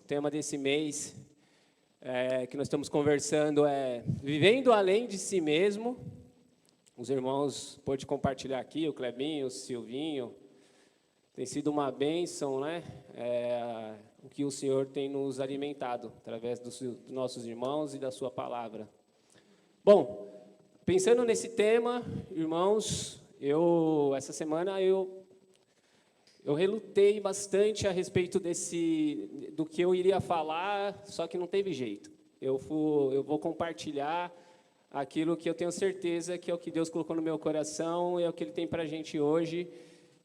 tema desse mês que nós estamos conversando é Vivendo Além de Si Mesmo. Os irmãos podem compartilhar aqui, o Clebinho, o Silvinho. Tem sido uma bênção, né? O que o Senhor tem nos alimentado através dos nossos irmãos e da sua palavra. Bom, pensando nesse tema, irmãos, essa semana eu relutei bastante a respeito do que eu iria falar, só que não teve jeito. Eu vou compartilhar aquilo que eu tenho certeza que é o que Deus colocou no meu coração e é o que Ele tem para a gente hoje,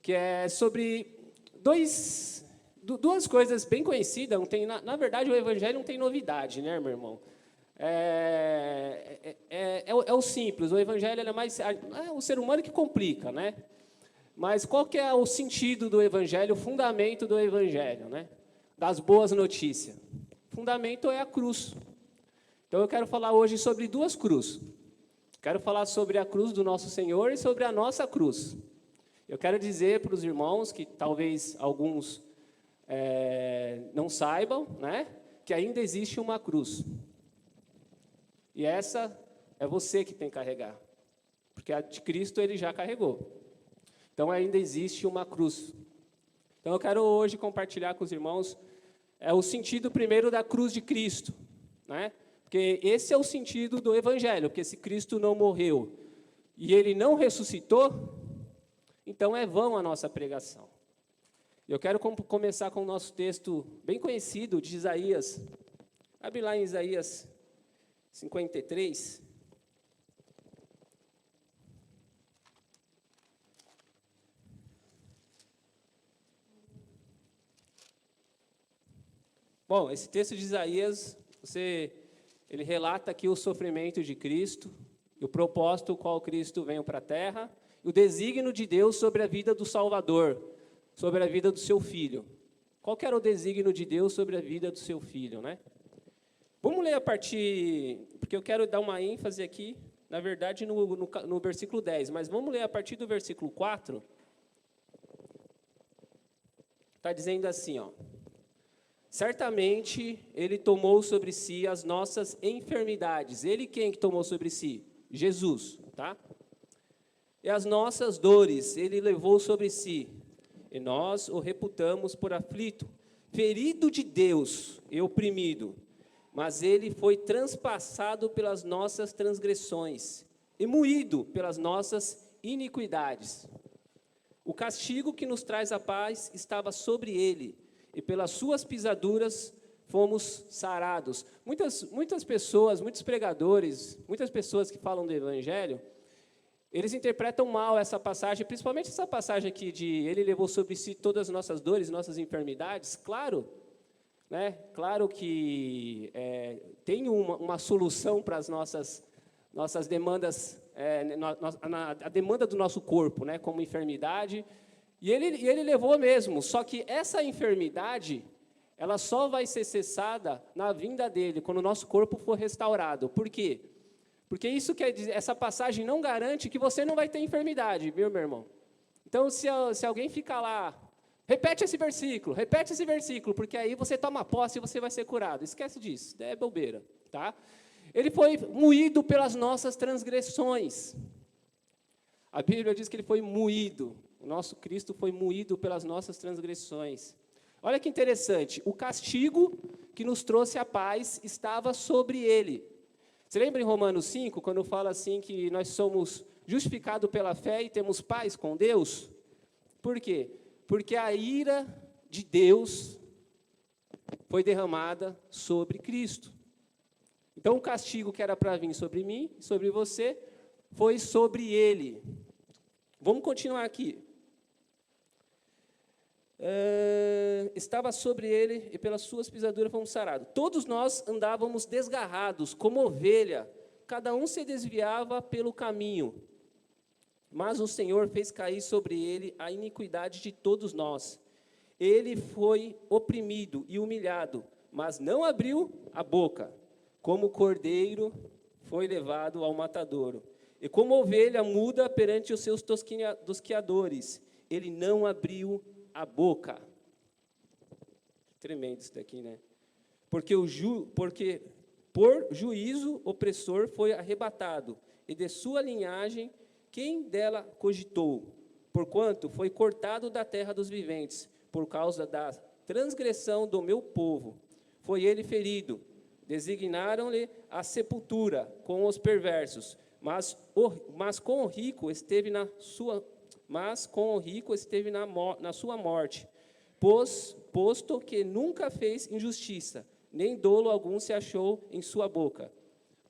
que é sobre duas coisas bem conhecidas. Não tem, na verdade, o Evangelho não tem novidade, né, meu irmão? É o simples. O Evangelho é mais o ser humano que complica, né? Mas qual que é o sentido do Evangelho, o fundamento do Evangelho, né? Das boas notícias? O fundamento é a cruz. Então eu quero falar hoje sobre duas cruzes. Quero falar sobre a cruz do nosso Senhor e sobre a nossa cruz. Eu quero dizer para os irmãos, que talvez alguns não saibam, né? Que ainda existe uma cruz. E essa é você que tem que carregar. Porque a de Cristo ele já carregou. Então, ainda existe uma cruz. Então, eu quero hoje compartilhar com os irmãos o sentido primeiro da cruz de Cristo, né? Porque esse é o sentido do Evangelho, porque se Cristo não morreu e Ele não ressuscitou, então é vão a nossa pregação. Eu quero começar com o nosso texto bem conhecido de Isaías. Abre lá em Isaías 53. Bom, esse texto de Isaías, ele relata aqui o sofrimento de Cristo, e o propósito qual Cristo veio para a terra, e o desígnio de Deus sobre a vida do Salvador, sobre a vida do seu Filho. Qual que era o desígnio de Deus sobre a vida do seu Filho, né? Vamos ler a partir, porque eu quero dar uma ênfase aqui, na verdade, no versículo 10, mas vamos ler a partir do versículo 4. Está dizendo assim, ó. Certamente, Ele tomou sobre si as nossas enfermidades. Ele quem que tomou sobre si? Jesus, tá? E as nossas dores, Ele levou sobre si. E nós o reputamos por aflito, ferido de Deus e oprimido. Mas Ele foi transpassado pelas nossas transgressões e moído pelas nossas iniquidades. O castigo que nos traz a paz estava sobre Ele, e pelas suas pisaduras fomos sarados. Muitas pessoas, muitos pregadores, muitas pessoas que falam do Evangelho, eles interpretam mal essa passagem, principalmente essa passagem aqui de Ele levou sobre si todas as nossas dores, nossas enfermidades. Claro, né? Claro que tem uma solução para as nossas demandas, a demanda do nosso corpo, né? Como enfermidade. E ele levou mesmo, só que essa enfermidade, ela só vai ser cessada na vinda dele, quando o nosso corpo for restaurado. Por quê? Porque isso quer dizer, essa passagem não garante que você não vai ter enfermidade, viu, meu irmão? Então, se alguém ficar lá, repete esse versículo, porque aí você toma posse e você vai ser curado. Esquece disso, é bobeira, tá? Ele foi moído pelas nossas transgressões. A Bíblia diz que ele foi moído. O nosso Cristo foi moído pelas nossas transgressões. Olha que interessante, o castigo que nos trouxe a paz estava sobre ele. Você lembra em Romanos 5, quando fala assim que nós somos justificados pela fé e temos paz com Deus? Por quê? Porque a ira de Deus foi derramada sobre Cristo. Então o castigo que era para vir sobre mim, sobre você, foi sobre ele. Vamos continuar aqui. Estava sobre ele e pelas suas pisaduras fomos sarados. Todos nós andávamos desgarrados, como ovelha, cada um se desviava pelo caminho. Mas o Senhor fez cair sobre ele a iniquidade de todos nós. Ele foi oprimido e humilhado, mas não abriu a boca. Como cordeiro foi levado ao matadouro. E como ovelha muda perante os seus tosquiadores, ele não abriu a boca. Tremendo isso daqui, né? porque por juízo opressor foi arrebatado, e de sua linhagem quem dela cogitou? Porquanto foi cortado da terra dos viventes, por causa da transgressão do meu povo. Foi ele ferido, designaram-lhe a sepultura com os perversos, mas com o rico esteve na sua morte, posto que nunca fez injustiça, nem dolo algum se achou em sua boca.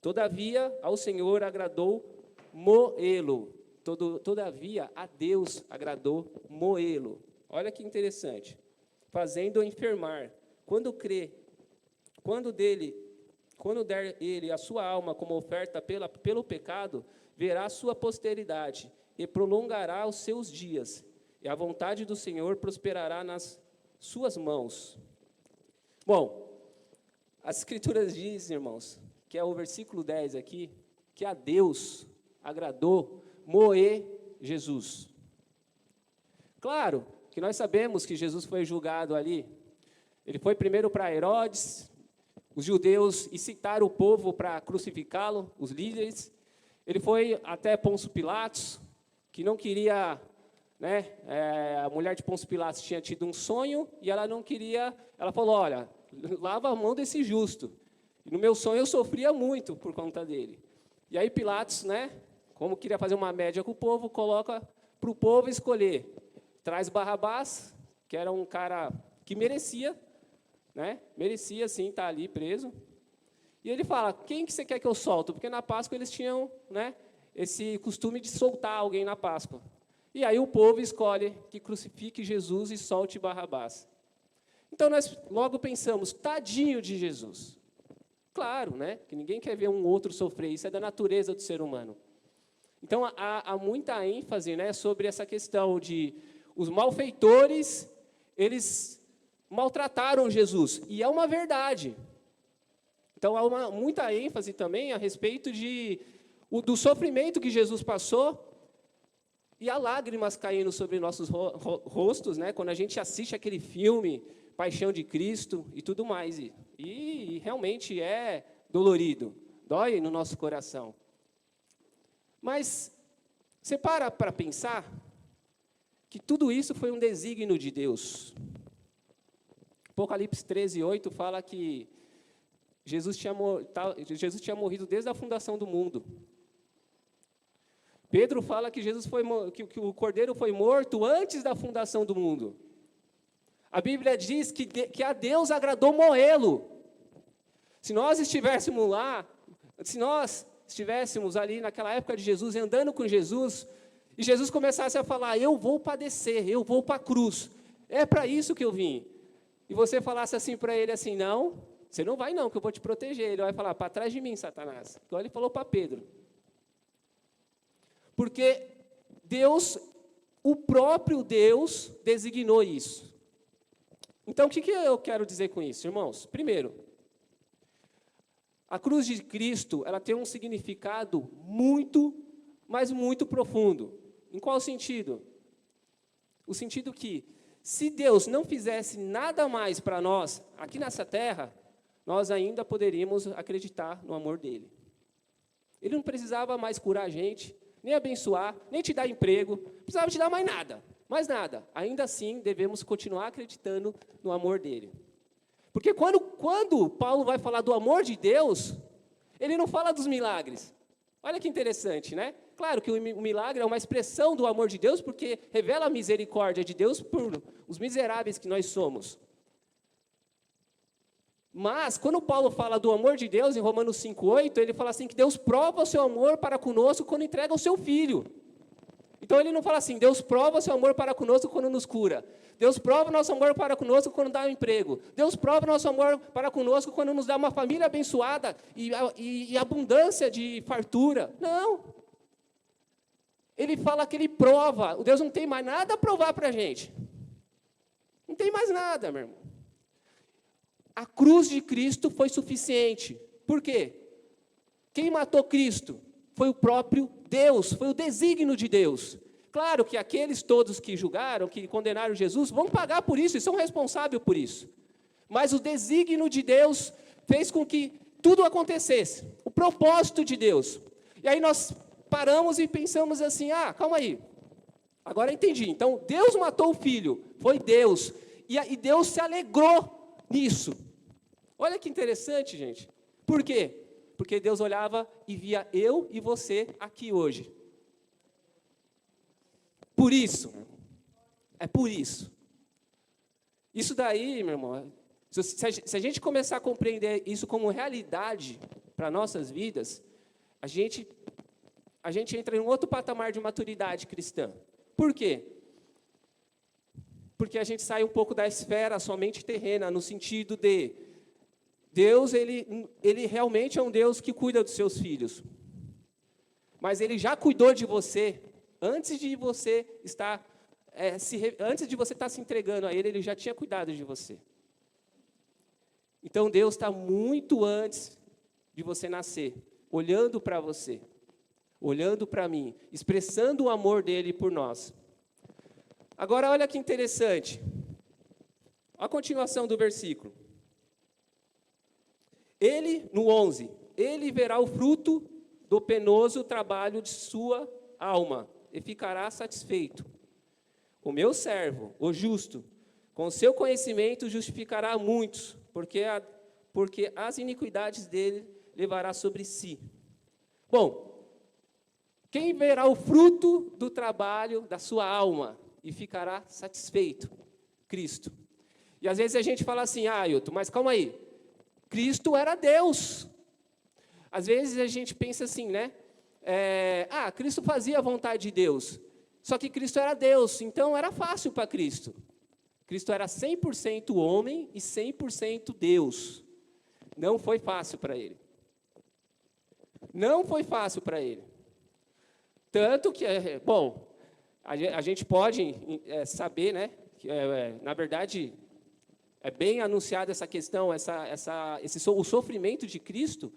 Todavia, ao Senhor agradou moê-lo. Todavia, a Deus agradou moê-lo. Olha que interessante. Fazendo-o enfermar. Quando der ele a sua alma como oferta pelo pecado, verá a sua posteridade e prolongará os seus dias. E a vontade do Senhor prosperará nas suas mãos. Bom, as Escrituras dizem, irmãos, que é o versículo 10 aqui, que a Deus agradou moer Jesus. Claro que nós sabemos que Jesus foi julgado ali. Ele foi primeiro para Herodes, os judeus incitaram o povo para crucificá-lo, os líderes. Ele foi até Pôncio Pilatos, que não queria, a mulher de Pôncio Pilatos tinha tido um sonho e ela não queria, ela falou, olha, lava a mão desse justo. E no meu sonho eu sofria muito por conta dele. E aí Pilatos, como queria fazer uma média com o povo, coloca para o povo escolher. Traz Barrabás, que era um cara que merecia, merecia sim estar ali preso. E ele fala, quem que você quer que eu solto? Porque na Páscoa eles tinham esse costume de soltar alguém na Páscoa. E aí o povo escolhe que crucifique Jesus e solte Barrabás. Então nós logo pensamos, tadinho de Jesus. Claro, que ninguém quer ver um outro sofrer, isso é da natureza do ser humano. Então há muita ênfase sobre essa questão de os malfeitores, eles maltrataram Jesus, e é uma verdade. Então há muita ênfase também a respeito do sofrimento que Jesus passou, e há lágrimas caindo sobre nossos rostos, quando a gente assiste aquele filme, Paixão de Cristo e tudo mais. E realmente é dolorido, dói no nosso coração. Mas você para pensar que tudo isso foi um desígnio de Deus. Apocalipse 13:8 fala que Jesus tinha morrido desde a fundação do mundo. Pedro fala que que o Cordeiro foi morto antes da fundação do mundo. A Bíblia diz que a Deus agradou moê-lo. Se nós estivéssemos lá, se nós estivéssemos ali naquela época de Jesus, andando com Jesus, e Jesus começasse a falar, eu vou padecer, eu vou para a cruz, é para isso que eu vim. E você falasse assim para ele, assim, não, você não vai não, que eu vou te proteger. Ele vai falar, para trás de mim, Satanás. Igual ele falou para Pedro. Porque Deus, o próprio Deus, designou isso. Então, o que eu quero dizer com isso, irmãos? Primeiro, a cruz de Cristo, ela tem um significado muito, mas muito profundo. Em qual sentido? O sentido que, se Deus não fizesse nada mais para nós, aqui nessa terra, nós ainda poderíamos acreditar no amor dele. Ele não precisava mais curar a gente, nem abençoar, nem te dar emprego, não precisava te dar mais nada. Mais nada. Ainda assim, devemos continuar acreditando no amor dele. Porque quando Paulo vai falar do amor de Deus, ele não fala dos milagres. Olha que interessante, Claro que o milagre é uma expressão do amor de Deus, porque revela a misericórdia de Deus por os miseráveis que nós somos. Mas, quando Paulo fala do amor de Deus, em Romanos 5:8, ele fala assim, que Deus prova o seu amor para conosco quando entrega o seu Filho. Então, ele não fala assim, Deus prova o seu amor para conosco quando nos cura. Deus prova o nosso amor para conosco quando dá um emprego. Deus prova o nosso amor para conosco quando nos dá uma família abençoada e abundância de fartura. Não. Ele fala que ele prova. O Deus não tem mais nada a provar para a gente. Não tem mais nada, meu irmão. A cruz de Cristo foi suficiente. Por quê? Quem matou Cristo? Foi o próprio Deus, foi o desígnio de Deus. Claro que aqueles todos que julgaram, que condenaram Jesus, vão pagar por isso e são responsáveis por isso. Mas o desígnio de Deus fez com que tudo acontecesse. O propósito de Deus. E aí nós paramos e pensamos assim, calma aí. Agora eu entendi. Então, Deus matou o filho. Foi Deus. E Deus se alegrou nisso. Olha que interessante, gente. Por quê? Porque Deus olhava e via eu e você aqui hoje. Por isso. É por isso. Isso daí, meu irmão, se a gente começar a compreender isso como realidade para nossas vidas, a gente entra em um outro patamar de maturidade cristã. Por quê? Porque a gente sai um pouco da esfera somente terrena, no sentido de Deus, ele realmente é um Deus que cuida dos seus filhos. Mas Ele já cuidou de você antes de você estar se entregando a Ele já tinha cuidado de você. Então, Deus está muito antes de você nascer, olhando para você, olhando para mim, expressando o amor dEle por nós. Agora, olha que interessante. A continuação do versículo. Ele, no 11, ele verá o fruto do penoso trabalho de sua alma e ficará satisfeito. O meu servo, o justo, com seu conhecimento justificará muitos, porque as iniquidades dele levará sobre si. Bom, quem verá o fruto do trabalho da sua alma e ficará satisfeito? Cristo. E às vezes a gente fala assim, Ailton, mas calma aí, Cristo era Deus. Às vezes a gente pensa assim, né? Cristo fazia a vontade de Deus. Só que Cristo era Deus, então era fácil para Cristo. Cristo era 100% homem e 100% Deus. Não foi fácil para Ele. Não foi fácil para Ele. Tanto que, a gente pode saber, né? Que, na verdade, é bem anunciada essa questão, o sofrimento de Cristo.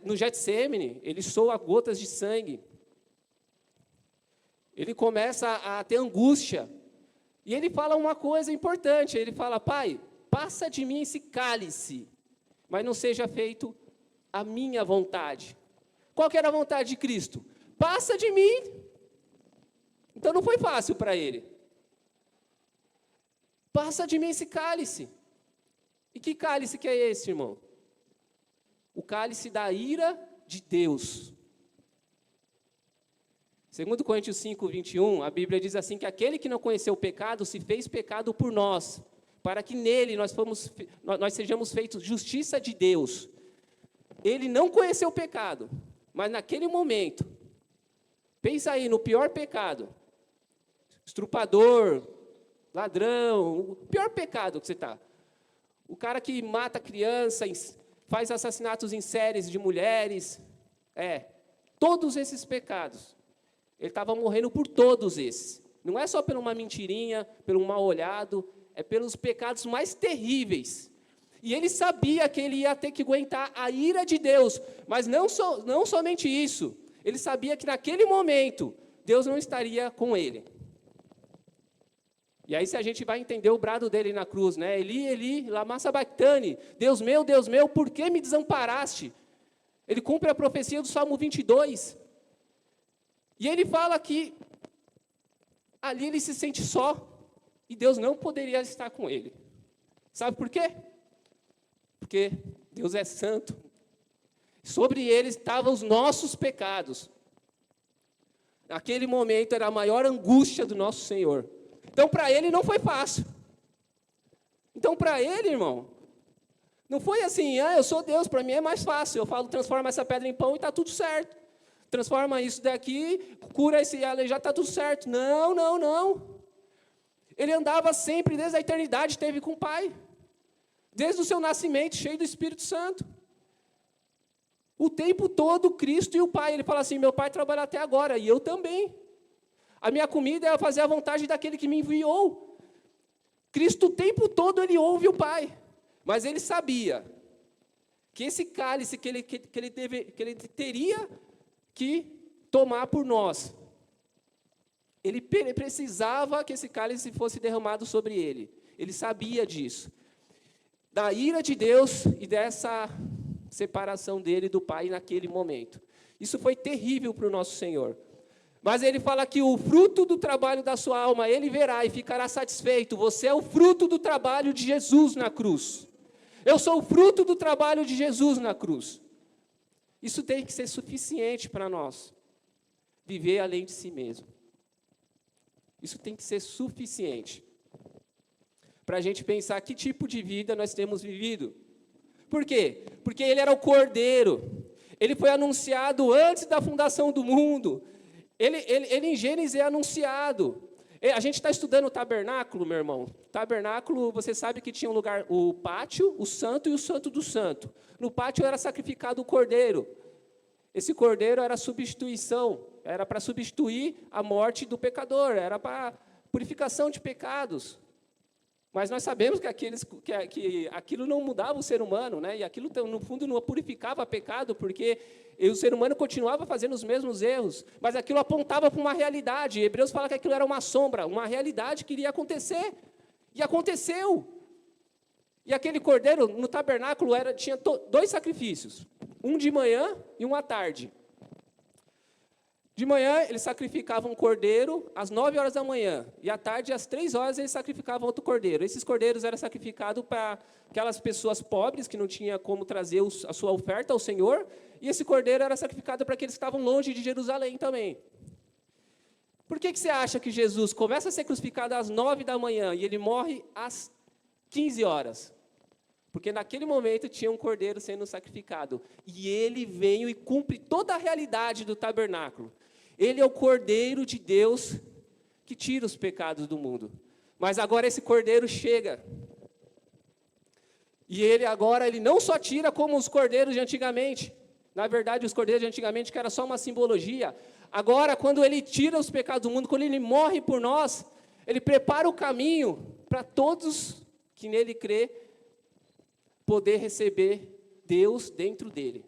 No Getsêmani, ele soa gotas de sangue. Ele começa a ter angústia. E ele fala uma coisa importante. Ele fala, Pai, passa de mim esse cálice, mas não seja feito a minha vontade. Qual que era a vontade de Cristo? Passa de mim. Então não foi fácil para ele. Passa de mim esse cálice. E que cálice que é esse, irmão? O cálice da ira de Deus. 2 Coríntios 5, 21, a Bíblia diz assim, que aquele que não conheceu o pecado se fez pecado por nós, para que nele nós sejamos feitos justiça de Deus. Ele não conheceu o pecado, mas naquele momento, pensa aí no pior pecado, estrupador, ladrão, o pior pecado que você está. O cara que mata criança, faz assassinatos em séries de mulheres, todos esses pecados. Ele estava morrendo por todos esses. Não é só por uma mentirinha, pelo mal olhado, é pelos pecados mais terríveis. E ele sabia que ele ia ter que aguentar a ira de Deus, mas não somente isso. Ele sabia que naquele momento, Deus não estaria com ele. E aí, se a gente vai entender o brado dele na cruz, né? Eli, Eli, lama sabachthani, Deus meu, por que me desamparaste? Ele cumpre a profecia do Salmo 22. E ele fala que ali ele se sente só e Deus não poderia estar com ele. Sabe por quê? Porque Deus é santo. Sobre ele estavam os nossos pecados. Naquele momento era a maior angústia do nosso Senhor. Então, para ele não foi fácil. Então, para ele, irmão, não foi assim, eu sou Deus, para mim é mais fácil. Eu falo, transforma essa pedra em pão e está tudo certo. Transforma isso daqui, cura esse aleijado, está tudo certo. Não. Ele andava sempre, desde a eternidade, esteve com o Pai. Desde o seu nascimento, cheio do Espírito Santo. O tempo todo, Cristo e o Pai. Ele fala assim, meu Pai trabalha até agora, e eu também. A minha comida é fazer a vontade daquele que me enviou. Cristo, o tempo todo, ele ouve o Pai. Mas ele sabia que esse cálice que ele teria que tomar por nós, ele precisava que esse cálice fosse derramado sobre ele. Ele sabia disso. Da ira de Deus e dessa separação dele do Pai naquele momento. Isso foi terrível para o nosso Senhor. Mas ele fala que o fruto do trabalho da sua alma, ele verá e ficará satisfeito. Você é o fruto do trabalho de Jesus na cruz. Eu sou o fruto do trabalho de Jesus na cruz. Isso tem que ser suficiente para nós. Viver além de si mesmo. Isso tem que ser suficiente. Para a gente pensar que tipo de vida nós temos vivido. Por quê? Porque ele era o Cordeiro. Ele foi anunciado antes da fundação do mundo. Ele em Gênesis é anunciado. A gente está estudando o tabernáculo, meu irmão. Tabernáculo, você sabe que tinha um lugar, o pátio, o santo e o santo do santo. No pátio era sacrificado o cordeiro. Esse cordeiro era substituição, era para substituir a morte do pecador, era para purificação de pecados. Mas nós sabemos que aquilo não mudava o ser humano, né? E aquilo, no fundo, não purificava pecado, porque o ser humano continuava fazendo os mesmos erros, mas aquilo apontava para uma realidade. Hebreus fala que aquilo era uma sombra, uma realidade que iria acontecer. E aconteceu. E aquele cordeiro, no tabernáculo, tinha 2 sacrifícios, um de manhã e um à tarde. De manhã, eles sacrificavam um cordeiro às 9 horas da manhã. E à tarde, às 3 horas, eles sacrificavam outro cordeiro. Esses cordeiros eram sacrificados para aquelas pessoas pobres que não tinham como trazer a sua oferta ao Senhor. E esse cordeiro era sacrificado para aqueles que estavam longe de Jerusalém também. Por que você acha que Jesus começa a ser crucificado às 9 da manhã e ele morre às 15 horas? Porque naquele momento tinha um cordeiro sendo sacrificado. E ele veio e cumpre toda a realidade do tabernáculo. Ele é o Cordeiro de Deus que tira os pecados do mundo. Mas agora esse Cordeiro chega. E ele não só tira como os cordeiros de antigamente. Na verdade, os cordeiros de antigamente, que era só uma simbologia. Agora, quando ele tira os pecados do mundo, quando ele morre por nós, ele prepara o caminho para todos que nele crê poder receber Deus dentro dele.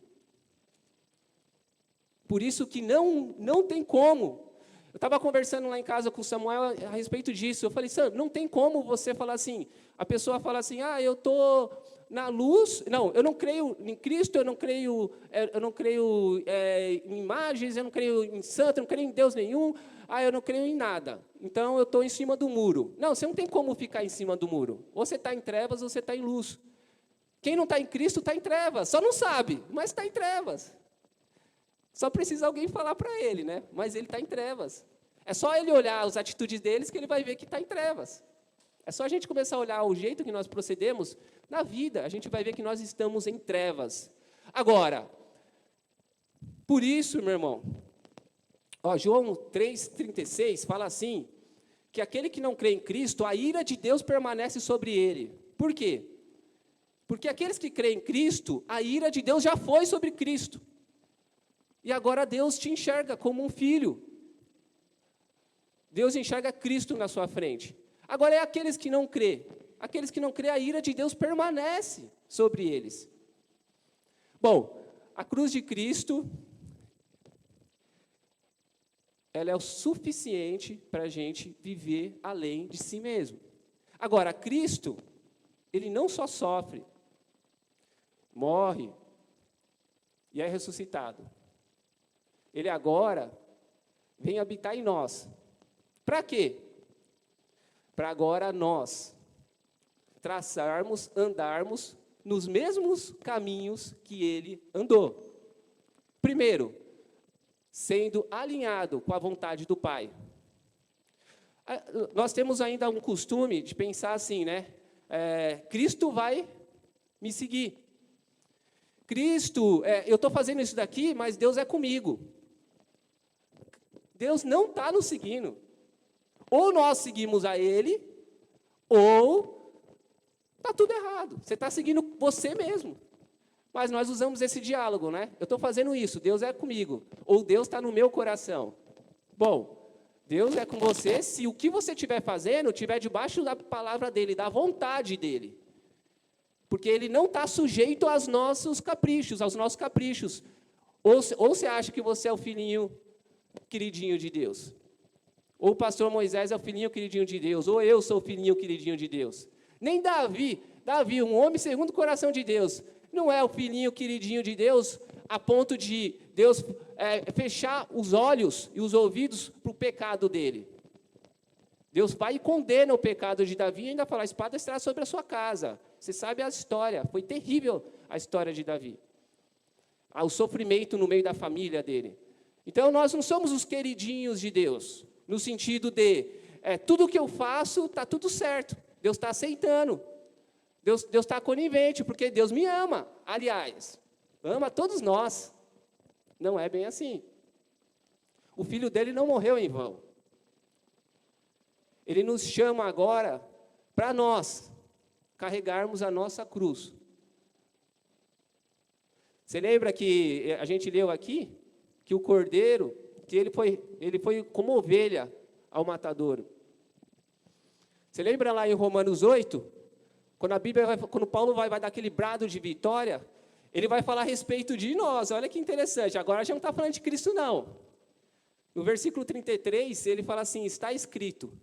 Por isso que não tem como. Eu estava conversando lá em casa com o Samuel a respeito disso. Eu falei, Sam, não tem como você falar assim. A pessoa fala assim, eu estou na luz. Não, eu não creio em Cristo, eu não creio em imagens, eu não creio em santo, eu não creio em Deus nenhum. Eu não creio em nada. Então, eu estou em cima do muro. Não, você não tem como ficar em cima do muro. Ou você está em trevas, ou você está em luz. Quem não está em Cristo está em trevas. Só não sabe, mas está em trevas. Só precisa alguém falar para ele, né? Mas ele está em trevas. É só ele olhar as atitudes deles que ele vai ver que está em trevas. É só a gente começar a olhar o jeito que nós procedemos na vida, a gente vai ver que nós estamos em trevas. Agora, por isso, meu irmão, João 3,36 fala assim, que aquele que não crê em Cristo, a ira de Deus permanece sobre ele. Por quê? Porque aqueles que creem em Cristo, a ira de Deus já foi sobre Cristo. E agora Deus te enxerga como um filho. Deus enxerga Cristo na sua frente. Agora é aqueles que não crê. Aqueles que não crê, a ira de Deus permanece sobre eles. Bom, a cruz de Cristo, ela é o suficiente para a gente viver além de si mesmo. Agora, Cristo, ele não só sofre, morre e é ressuscitado. Ele agora vem habitar em nós. Para quê? Para agora nós traçarmos, andarmos nos mesmos caminhos que ele andou. Primeiro, sendo alinhado com a vontade do Pai. Nós temos ainda um costume de pensar assim, né? Cristo vai me seguir. Cristo, eu estou fazendo isso daqui, mas Deus é comigo. Deus não está nos seguindo. Ou nós seguimos a Ele, ou está tudo errado. Você está seguindo você mesmo. Mas nós usamos esse diálogo, né? Eu estou fazendo isso, Deus é comigo. Ou Deus está no meu coração. Bom, Deus é com você se o que você estiver fazendo estiver debaixo da palavra dEle, da vontade dEle. Porque Ele não está sujeito aos nossos caprichos, Ou você acha que você é o filhinho queridinho de Deus? Ou o pastor Moisés é o filhinho queridinho de Deus? Ou eu sou o filhinho queridinho de Deus? Nem Davi, um homem segundo o coração de Deus, não é o filhinho queridinho de Deus, a ponto de Deus fechar os olhos e os ouvidos para o pecado dele. Deus vai e condena o pecado de Davi e ainda fala, a espada estará sobre a sua casa. Você sabe a história, foi terrível a história de Davi. O sofrimento no meio da família dele. Então, nós não somos os queridinhos de Deus, no sentido de, tudo que eu faço está tudo certo. Deus está aceitando. Deus está conivente, porque Deus me ama. Aliás, ama todos nós. Não é bem assim. O filho dele não morreu em vão. Ele nos chama agora para nós carregarmos a nossa cruz. Você lembra que a gente leu aqui que o cordeiro, que ele foi como ovelha ao matadouro. Você lembra lá em Romanos 8, quando Paulo vai dar aquele brado de vitória, ele vai falar a respeito de nós. Olha que interessante, agora a gente não está falando de Cristo, não. No versículo 33, ele fala assim, está escrito,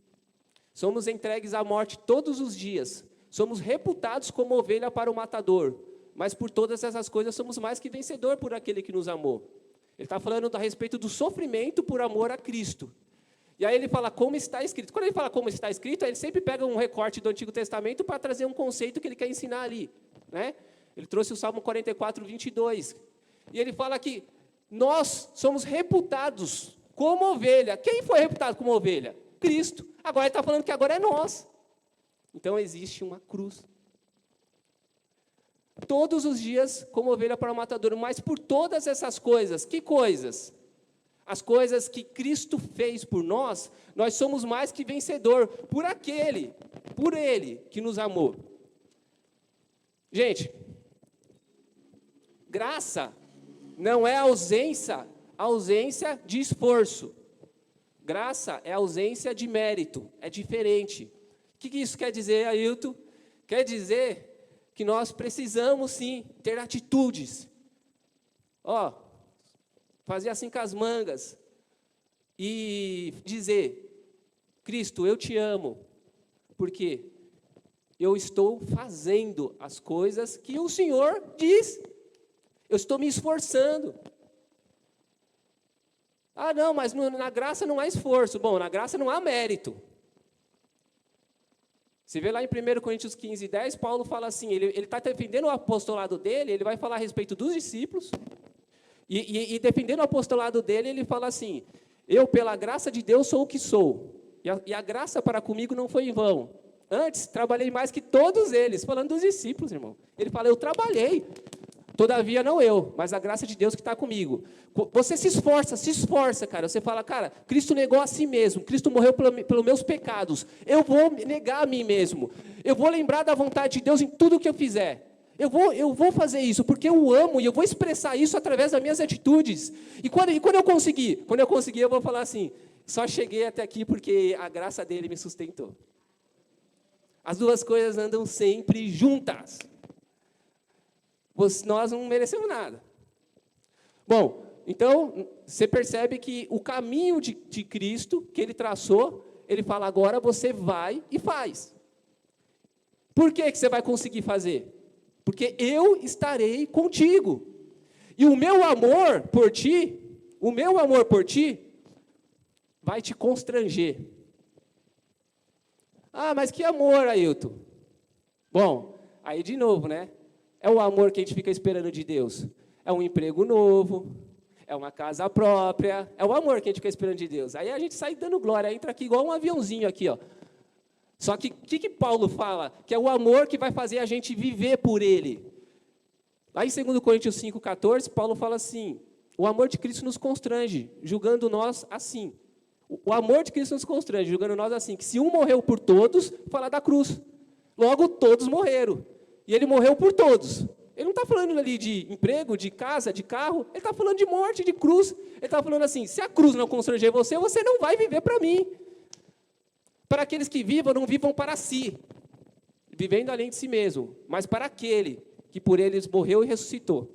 somos entregues à morte todos os dias, somos reputados como ovelha para o matador, mas por todas essas coisas somos mais que vencedor por aquele que nos amou. Ele está falando a respeito do sofrimento por amor a Cristo. E aí ele fala como está escrito. Quando ele fala como está escrito, ele sempre pega um recorte do Antigo Testamento para trazer um conceito que ele quer ensinar ali. Né? Ele trouxe o Salmo 44, 22. E ele fala que nós somos reputados como ovelha. Quem foi reputado como ovelha? Cristo. Agora ele está falando que agora é nós. Então existe uma cruz. Todos os dias como ovelha para o matadouro, mas por todas essas coisas. Que coisas? As coisas que Cristo fez por nós, nós somos mais que vencedor por Ele que nos amou. Gente, graça não é ausência de esforço. Graça é ausência de mérito, é diferente. O que isso quer dizer, Ailton? Quer dizer que nós precisamos, sim, ter atitudes. Fazer assim com as mangas e dizer, Cristo, eu te amo, porque eu estou fazendo as coisas que o Senhor diz. Eu estou me esforçando. Não, mas na graça não há esforço. Bom, na graça não há mérito. Você vê lá em 1 Coríntios 15, 10, Paulo fala assim, ele está defendendo o apostolado dele, ele vai falar a respeito dos discípulos, e defendendo o apostolado dele, ele fala assim, eu, pela graça de Deus, sou o que sou, e a graça para comigo não foi em vão. Antes, trabalhei mais que todos eles, falando dos discípulos, irmão. Ele fala, eu trabalhei, todavia não eu, mas a graça de Deus que está comigo. Você se esforça, cara. Você fala, cara, Cristo negou a si mesmo, Cristo morreu pelos meus pecados. Eu vou negar a mim mesmo. Eu vou lembrar da vontade de Deus em tudo que eu fizer. Eu vou fazer isso, porque eu amo, e eu vou expressar isso através das minhas atitudes. E quando eu conseguir, eu vou falar assim, só cheguei até aqui porque a graça dele me sustentou. As duas coisas andam sempre juntas. Nós não merecemos nada. Bom, então, você percebe que o caminho de Cristo, que ele traçou, ele fala, agora você vai e faz. Por que você vai conseguir fazer? Porque eu estarei contigo. E o meu amor por ti, vai te constranger. Mas que amor, Ailton? Bom, aí de novo, né? É o amor que a gente fica esperando de Deus. É um emprego novo, é uma casa própria, é o amor que a gente fica esperando de Deus. Aí a gente sai dando glória, entra aqui igual um aviãozinho aqui, ó. Só que o que Paulo fala? Que é o amor que vai fazer a gente viver por ele. Lá em 2 Coríntios 5,14, Paulo fala assim, o amor de Cristo nos constrange, julgando nós assim. O amor de Cristo nos constrange, julgando nós assim, que se um morreu por todos, fala da cruz. Logo, todos morreram. E ele morreu por todos. Ele não está falando ali de emprego, de casa, de carro. Ele está falando de morte, de cruz. Ele está falando assim, se a cruz não constranger você, você não vai viver para mim. Para aqueles que vivam, não vivam para si, vivendo além de si mesmo, mas para aquele que por eles morreu e ressuscitou.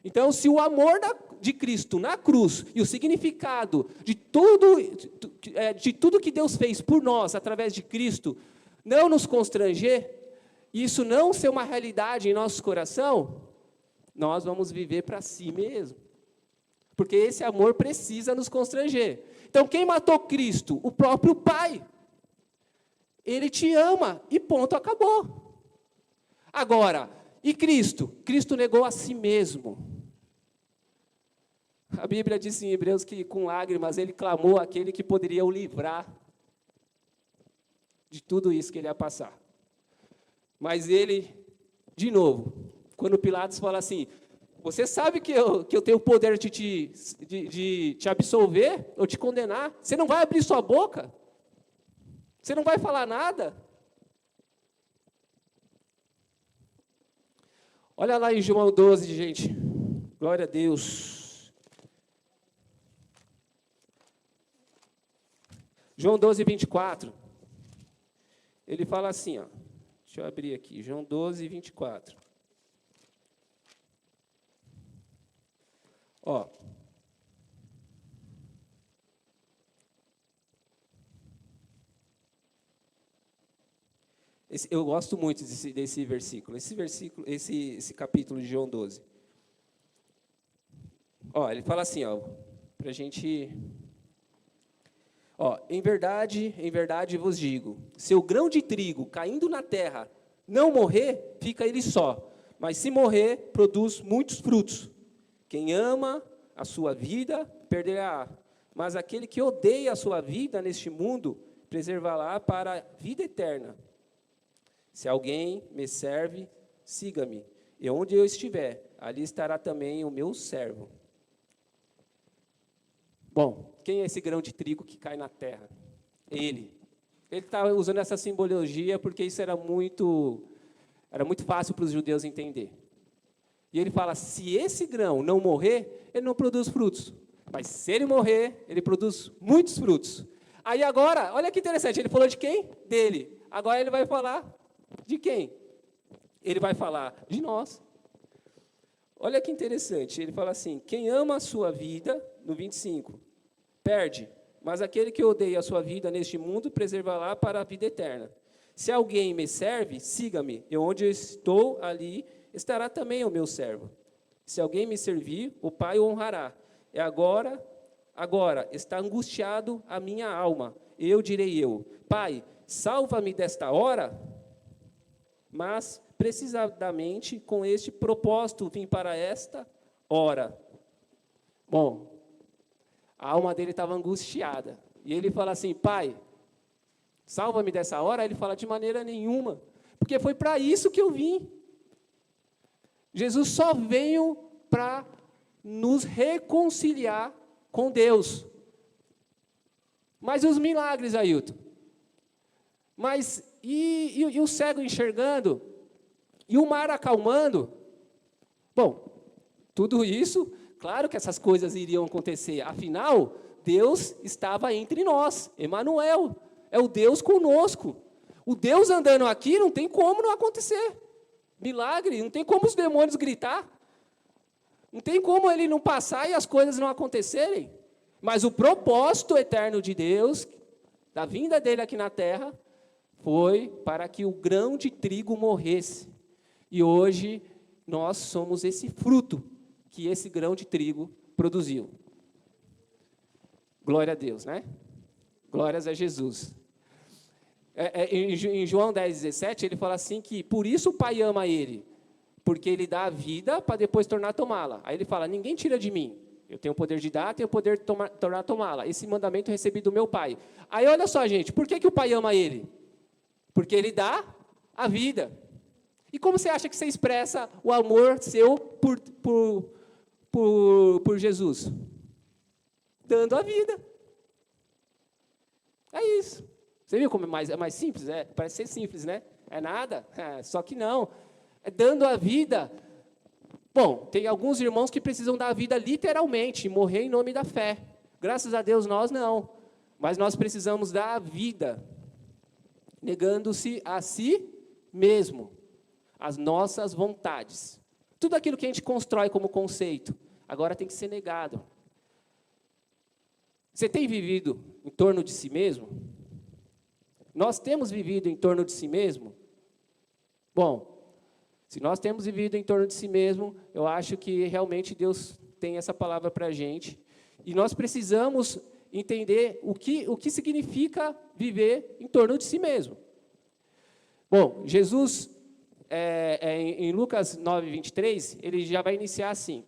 Então, se o amor de Cristo na cruz e o significado de tudo que Deus fez por nós, através de Cristo, não nos constranger, isso não ser uma realidade em nosso coração, nós vamos viver para si mesmo. Porque esse amor precisa nos constranger. Então, quem matou Cristo? O próprio Pai. Ele te ama e ponto, acabou. Agora, e Cristo? Cristo negou a si mesmo. A Bíblia diz em Hebreus que com lágrimas ele clamou àquele que poderia o livrar de tudo isso que ele ia passar. Mas ele, de novo, quando Pilatos fala assim, você sabe que eu tenho o poder de te absolver ou te condenar? Você não vai abrir sua boca? Você não vai falar nada? Olha lá em João 12, gente. Glória a Deus. João 12, 24. Ele fala assim, ó. Deixa eu abrir aqui. João 12, 24. Ó. Eu gosto muito desse versículo. Esse capítulo de João 12. Ó, ele fala assim, ó, para a gente... Ó, em verdade vos digo, se o grão de trigo caindo na terra não morrer, fica ele só. Mas se morrer, produz muitos frutos. Quem ama a sua vida, perderá. Mas aquele que odeia a sua vida neste mundo, preservará para a vida eterna. Se alguém me serve, siga-me. E onde eu estiver, ali estará também o meu servo. Bom, quem é esse grão de trigo que cai na terra? Ele. Ele está usando essa simbologia porque isso era muito fácil para os judeus entender. E ele fala, se esse grão não morrer, ele não produz frutos. Mas se ele morrer, ele produz muitos frutos. Aí agora, olha que interessante, ele falou de quem? Dele. Agora ele vai falar de quem? Ele vai falar de nós. Olha que interessante, ele fala assim, quem ama a sua vida, no 25, perde, mas aquele que odeia a sua vida neste mundo, preservará para a vida eterna. Se alguém me serve, siga-me, e onde eu estou, ali estará também o meu servo. Se alguém me servir, o Pai o honrará. E agora está angustiado a minha alma. Eu direi Pai, salva-me desta hora, mas precisamente com este propósito vim para esta hora. Bom, a alma dele estava angustiada. E ele fala assim, Pai, salva-me dessa hora. Ele fala, de maneira nenhuma, porque foi para isso que eu vim. Jesus só veio para nos reconciliar com Deus. Mas os milagres, Ailton? Mas e o cego enxergando? E o mar acalmando? Bom, tudo isso, claro que essas coisas iriam acontecer. Afinal, Deus estava entre nós. Emanuel, é o Deus conosco. O Deus andando aqui não tem como não acontecer. Milagre, não tem como os demônios gritar. Não tem como ele não passar e as coisas não acontecerem. Mas o propósito eterno de Deus, da vinda dele aqui na terra, foi para que o grão de trigo morresse. E hoje nós somos esse fruto que esse grão de trigo produziu. Glória a Deus, né? Glórias a Jesus. Em João 10,17, ele fala assim que por isso o Pai ama ele, porque ele dá a vida para depois tornar a tomá-la. Aí ele fala, ninguém tira de mim. Eu tenho o poder de dar, tenho o poder de tornar a tomá-la. Esse mandamento eu recebi do meu Pai. Aí olha só, gente, por que o Pai ama ele? Porque ele dá a vida. E como você acha que você expressa o amor seu por Jesus? Dando a vida. É isso. Você viu como é mais simples? Parece ser simples, né? É nada? Só que não. É dando a vida. Bom, tem alguns irmãos que precisam dar a vida literalmente, morrer em nome da fé. Graças a Deus nós não. Mas nós precisamos dar a vida, negando-se a si mesmo, as nossas vontades. Tudo aquilo que a gente constrói como conceito, agora tem que ser negado. Você tem vivido em torno de si mesmo? Nós temos vivido em torno de si mesmo? Bom, se nós temos vivido em torno de si mesmo, eu acho que realmente Deus tem essa palavra para a gente. E nós precisamos entender o que significa viver em torno de si mesmo. Bom, Jesus, em Lucas 9, 23, ele já vai iniciar assim.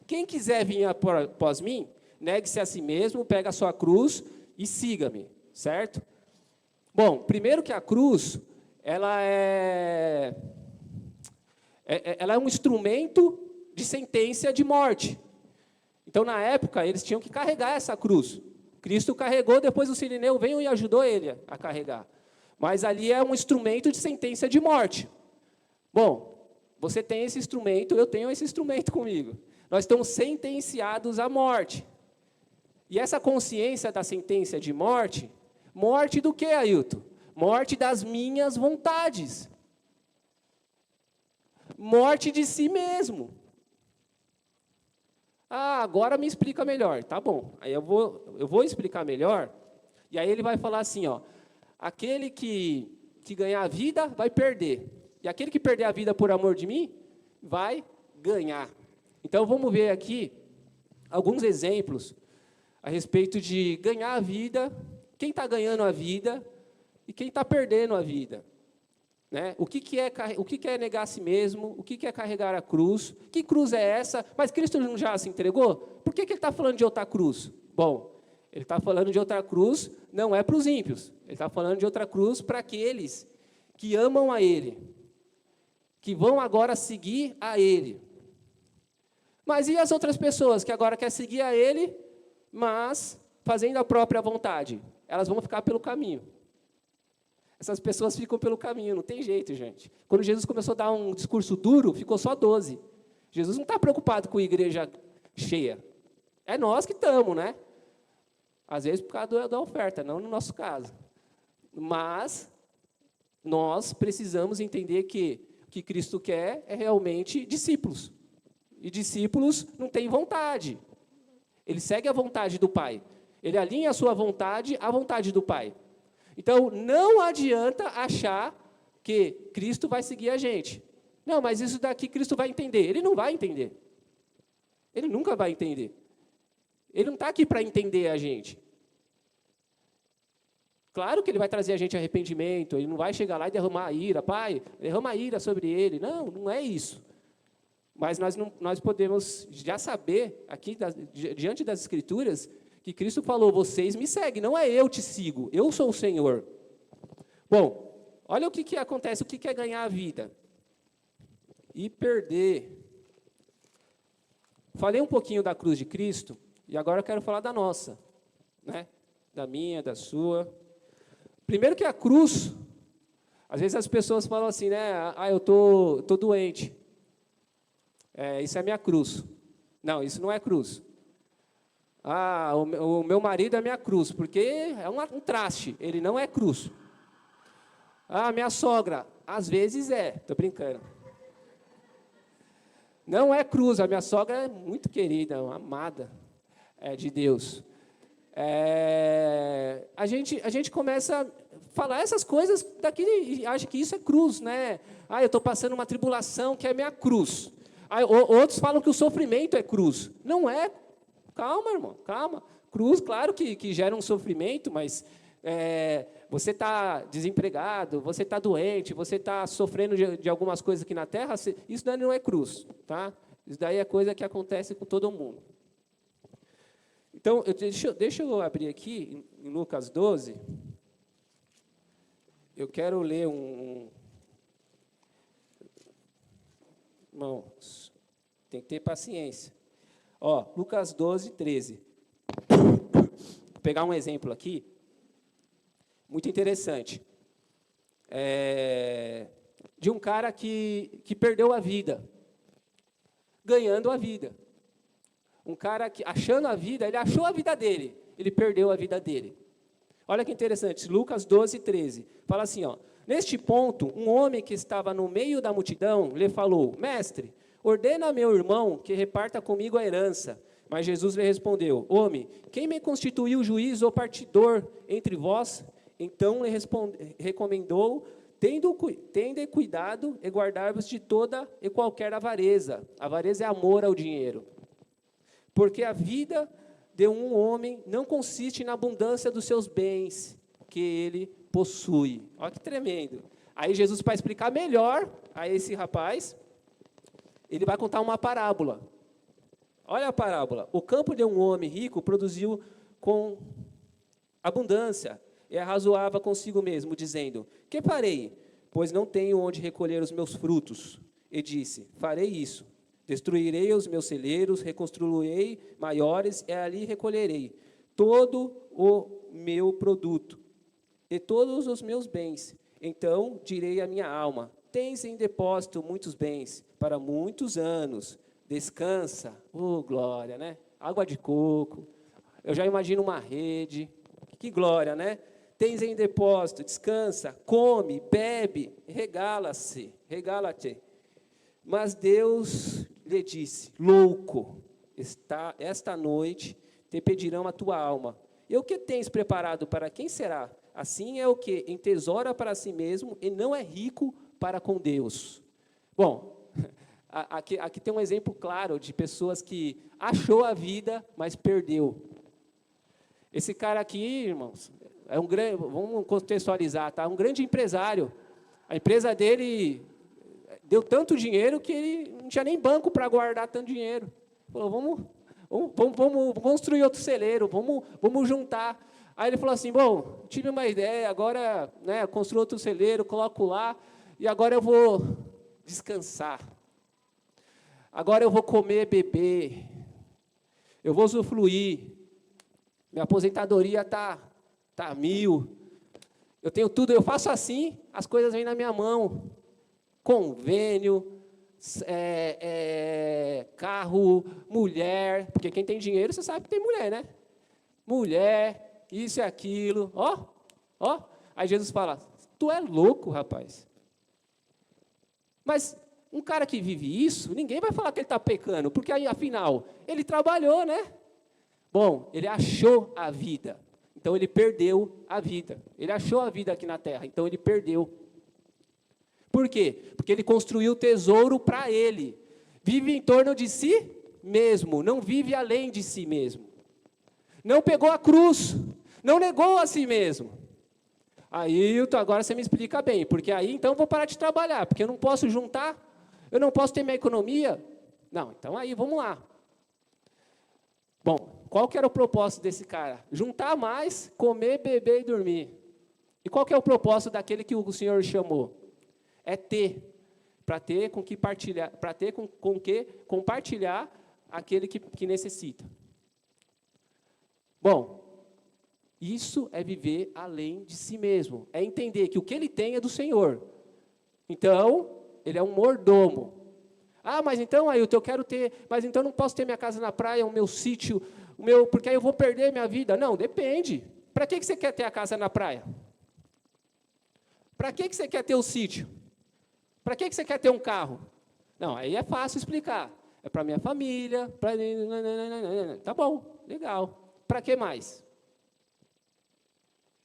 Quem quiser vir após mim, negue-se a si mesmo, pega a sua cruz e siga-me, certo? Bom, primeiro que a cruz, ela é um instrumento de sentença de morte. Então, na época, eles tinham que carregar essa cruz. Cristo carregou, depois o sirineu veio e ajudou ele a carregar. Mas ali é um instrumento de sentença de morte. Bom, você tem esse instrumento, eu tenho esse instrumento comigo. Nós estamos sentenciados à morte. E essa consciência da sentença de morte, morte do que, Ailton? Morte das minhas vontades. Morte de si mesmo. Agora me explica melhor. Tá bom, aí eu vou explicar melhor. E aí ele vai falar assim, aquele que ganhar a vida vai perder. E aquele que perder a vida por amor de mim, vai ganhar. Então, vamos ver aqui alguns exemplos a respeito de ganhar a vida, quem está ganhando a vida e quem está perdendo a vida. Né? O que é negar a si mesmo? O que é carregar a cruz? Que cruz é essa? Mas Cristo não já se entregou? Por que ele está falando de outra cruz? Bom, ele está falando de outra cruz, não é para os ímpios. Ele está falando de outra cruz para aqueles que amam a Ele, que vão agora seguir a Ele. Mas e as outras pessoas que agora querem seguir a Ele, mas fazendo a própria vontade? Elas vão ficar pelo caminho. Essas pessoas ficam pelo caminho, não tem jeito, gente. Quando Jesus começou a dar um discurso duro, ficou só 12. Jesus não está preocupado com a igreja cheia. É nós que estamos, né? Às vezes por causa da oferta, não no nosso caso. Mas nós precisamos entender que o que Cristo quer é realmente discípulos. E discípulos não têm vontade. Ele segue a vontade do Pai. Ele alinha a sua vontade à vontade do Pai. Então, não adianta achar que Cristo vai seguir a gente. Não, mas isso daqui Cristo vai entender. Ele não vai entender. Ele nunca vai entender. Ele não está aqui para entender a gente. Claro que ele vai trazer a gente arrependimento, ele não vai chegar lá e derramar a ira. Pai, derrama a ira sobre ele. Não, não é isso. Mas nós podemos já saber, aqui, diante das Escrituras, que Cristo falou, vocês me seguem, não é eu te sigo, eu sou o Senhor. Bom, olha o que acontece, o que é ganhar a vida. E perder. Falei um pouquinho da cruz de Cristo, e agora eu quero falar da nossa, né? Da minha, da sua. Primeiro que a cruz, às vezes as pessoas falam assim, né? Eu tô doente. Isso é minha cruz. Não, isso não é cruz. O meu marido é minha cruz, porque é um traste, ele não é cruz. Minha sogra, às vezes estou brincando. Não é cruz, a minha sogra é muito querida, amada de Deus. A gente começa a falar essas coisas daqui e acha que isso é cruz, né? Eu estou passando uma tribulação que é minha cruz. Outros falam que o sofrimento é cruz. Não é. Calma, irmão, calma. Cruz, claro que gera um sofrimento, mas você está desempregado, você está doente, você está sofrendo de algumas coisas aqui na terra, isso daí não é cruz, tá? Isso daí é coisa que acontece com todo mundo. Então, deixa eu abrir aqui, em Lucas 12, eu quero ler Irmãos, tem que ter paciência. Lucas 12, 13. Vou pegar um exemplo aqui, muito interessante. De um cara que perdeu a vida, ganhando a vida. Um cara que, achando a vida, ele achou a vida dele, ele perdeu a vida dele. Olha que interessante, Lucas 12, 13. Fala assim, neste ponto, um homem que estava no meio da multidão lhe falou, mestre, ordena a meu irmão que reparta comigo a herança. Mas Jesus lhe respondeu, homem, quem me constituiu juiz ou partidor entre vós Então lhe recomendou, tende cuidado e guardar-vos de toda e qualquer avareza. Avareza é amor ao dinheiro. Porque a vida de um homem não consiste na abundância dos seus bens que ele possui. Olha que tremendo. Aí Jesus, para explicar melhor a esse rapaz, ele vai contar uma parábola. Olha a parábola. O campo de um homem rico produziu com abundância e arrazoava consigo mesmo, dizendo: que farei? Pois não tenho onde recolher os meus frutos. E disse: farei isso. Destruirei os meus celeiros, reconstruirei maiores, e ali recolherei todo o meu produto e todos os meus bens. Então direi à minha alma: tens em depósito muitos bens para muitos anos. Descansa. Oh, glória, né? Água de coco. Eu já imagino uma rede. Que glória, né? Tens em depósito, descansa, come, bebe, regala-te. Mas Deus lhe disse: louco, esta noite te pedirão a tua alma. E o que tens preparado para quem será? Assim é o que entesoura para si mesmo e não é rico para com Deus. Bom, aqui tem um exemplo claro de pessoas que achou a vida, mas perdeu. Esse cara aqui, irmãos, é um grande, vamos contextualizar, tá? Um grande empresário. A empresa dele deu tanto dinheiro que ele não tinha nem banco para guardar tanto dinheiro. Falou: vamos construir outro celeiro, vamos juntar. Aí ele falou assim: bom, tive uma ideia, agora, né, construo outro celeiro, coloco lá, e agora eu vou descansar. Agora eu vou comer, beber, eu vou usufruir. Minha aposentadoria tá 1.000. Eu tenho tudo, eu faço assim, as coisas vêm na minha mão. Convênio, carro, mulher, porque quem tem dinheiro, você sabe que tem mulher, né? Mulher, isso e aquilo, ó. Aí Jesus fala: tu é louco, rapaz. Mas um cara que vive isso, ninguém vai falar que ele está pecando, porque aí, afinal, ele trabalhou, né? Bom, ele achou a vida, então ele perdeu a vida. Ele achou a vida aqui na terra, então ele perdeu. Por quê? Porque ele construiu tesouro para ele. Vive em torno de si mesmo, não vive além de si mesmo. Não pegou a cruz, não negou a si mesmo. Aí, agora você me explica bem, porque aí então eu vou parar de trabalhar, porque eu não posso juntar, eu não posso ter minha economia. Não, então aí, vamos lá. Bom, qual que era o propósito desse cara? Juntar mais, comer, beber e dormir. E qual que é o propósito daquele que o Senhor chamou? É ter, para ter com que partilhar, para ter com que compartilhar aquele que necessita. Bom, isso é viver além de si mesmo, é entender que o que ele tem é do Senhor. Então, ele é um mordomo. Ah, mas então, Ailton, eu quero ter, mas então eu não posso ter minha casa na praia, o meu sítio, porque aí eu vou perder minha vida. Não, depende. Para que você quer ter a casa na praia? Para que você quer ter o sítio? Para que você quer ter um carro? Não, aí é fácil explicar. É para minha família, para... Tá bom, legal. Para que mais?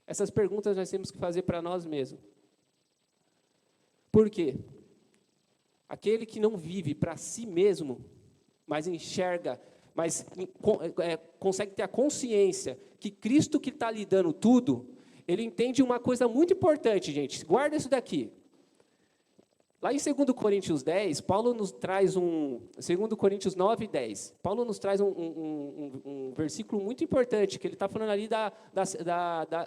Essas perguntas nós temos que fazer para nós mesmos. Por quê? Aquele que não vive para si mesmo, mas enxerga, mas consegue ter a consciência que Cristo que está lhe dando tudo, ele entende uma coisa muito importante, gente. Guarda isso daqui. Lá em 2 Coríntios 10, Paulo nos traz 2 Coríntios 9, 10. Paulo nos traz um versículo muito importante, que ele está falando ali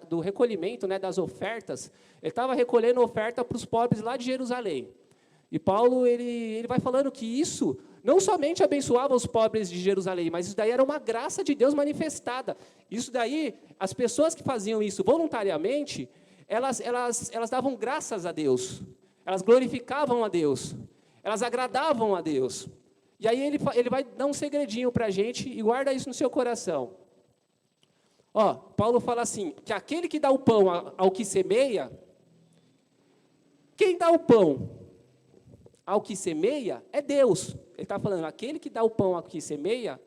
do recolhimento, né, das ofertas. Ele estava recolhendo oferta para os pobres lá de Jerusalém. E Paulo ele vai falando que isso não somente abençoava os pobres de Jerusalém, mas isso daí era uma graça de Deus manifestada. Isso daí, as pessoas que faziam isso voluntariamente, elas davam graças a Deus. Elas glorificavam a Deus, elas agradavam a Deus. E aí ele vai dar um segredinho para a gente e guarda isso no seu coração. Paulo fala assim, que aquele que dá o pão ao que semeia, quem dá o pão ao que semeia é Deus. Ele está falando, aquele que dá o pão ao que semeia,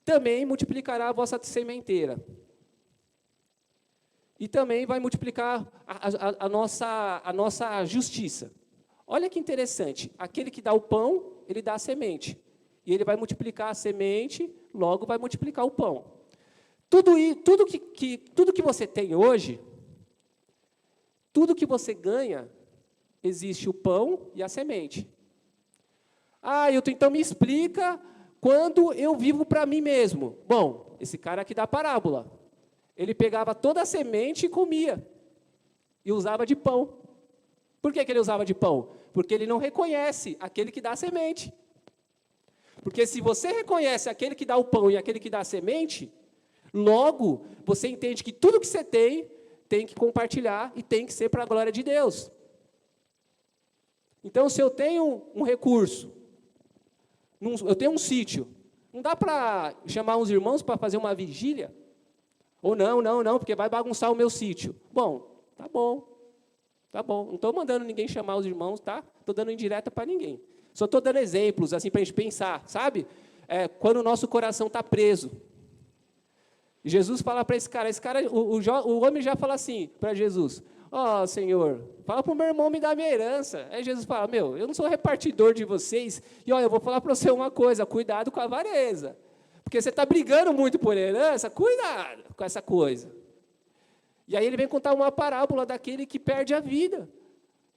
também multiplicará a vossa sementeira. E também vai multiplicar a nossa justiça. Olha que interessante, aquele que dá o pão, ele dá a semente. E ele vai multiplicar a semente, logo vai multiplicar o pão. Tudo que você tem hoje, tudo que você ganha, existe o pão e a semente. Ah, então me explica quando eu vivo para mim mesmo. Bom, esse cara aqui da parábola, ele pegava toda a semente e comia, e usava de pão. Por que ele usava de pão? Porque ele não reconhece aquele que dá a semente. Porque se você reconhece aquele que dá o pão e aquele que dá a semente, logo você entende que tudo que você tem que compartilhar e tem que ser para a glória de Deus. Então, se eu tenho um recurso, eu tenho um sítio, não dá para chamar uns irmãos para fazer uma vigília? Ou não, porque vai bagunçar o meu sítio. Bom, tá bom. Não estou mandando ninguém chamar os irmãos, tá? Estou dando indireta para ninguém. Só estou dando exemplos, assim, para a gente pensar, sabe? Quando o nosso coração está preso. Jesus fala para esse cara, o homem já fala assim para Jesus, ó, Senhor, fala para o meu irmão me dar minha herança. Aí Jesus fala, eu não sou repartidor de vocês, e eu vou falar para você uma coisa, cuidado com a avareza. Porque você está brigando muito por herança, cuidado com essa coisa. E aí ele vem contar uma parábola daquele que perde a vida.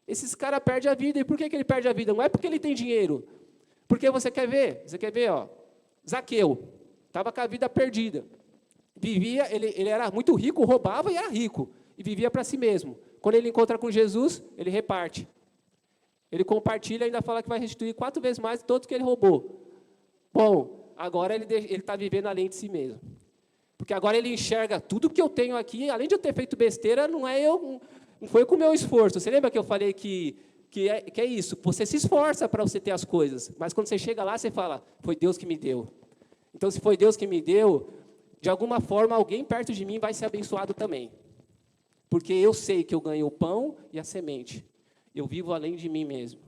Esses caras perdem a vida. E por que ele perde a vida? Não é porque ele tem dinheiro. Porque você quer ver, ó, Zaqueu, estava com a vida perdida. Vivia, ele era muito rico, roubava e era rico. E vivia para si mesmo. Quando ele encontra com Jesus, ele reparte. Ele compartilha e ainda fala que vai restituir 4 vezes mais de todo que ele roubou. Bom, agora ele está vivendo além de si mesmo. Porque agora ele enxerga tudo que eu tenho aqui, além de eu ter feito besteira, não foi com o meu esforço. Você lembra que eu falei que é isso? Você se esforça para você ter as coisas, mas quando você chega lá, você fala, foi Deus que me deu. Então, se foi Deus que me deu, de alguma forma, alguém perto de mim vai ser abençoado também. Porque eu sei que eu ganho o pão e a semente. Eu vivo além de mim mesmo.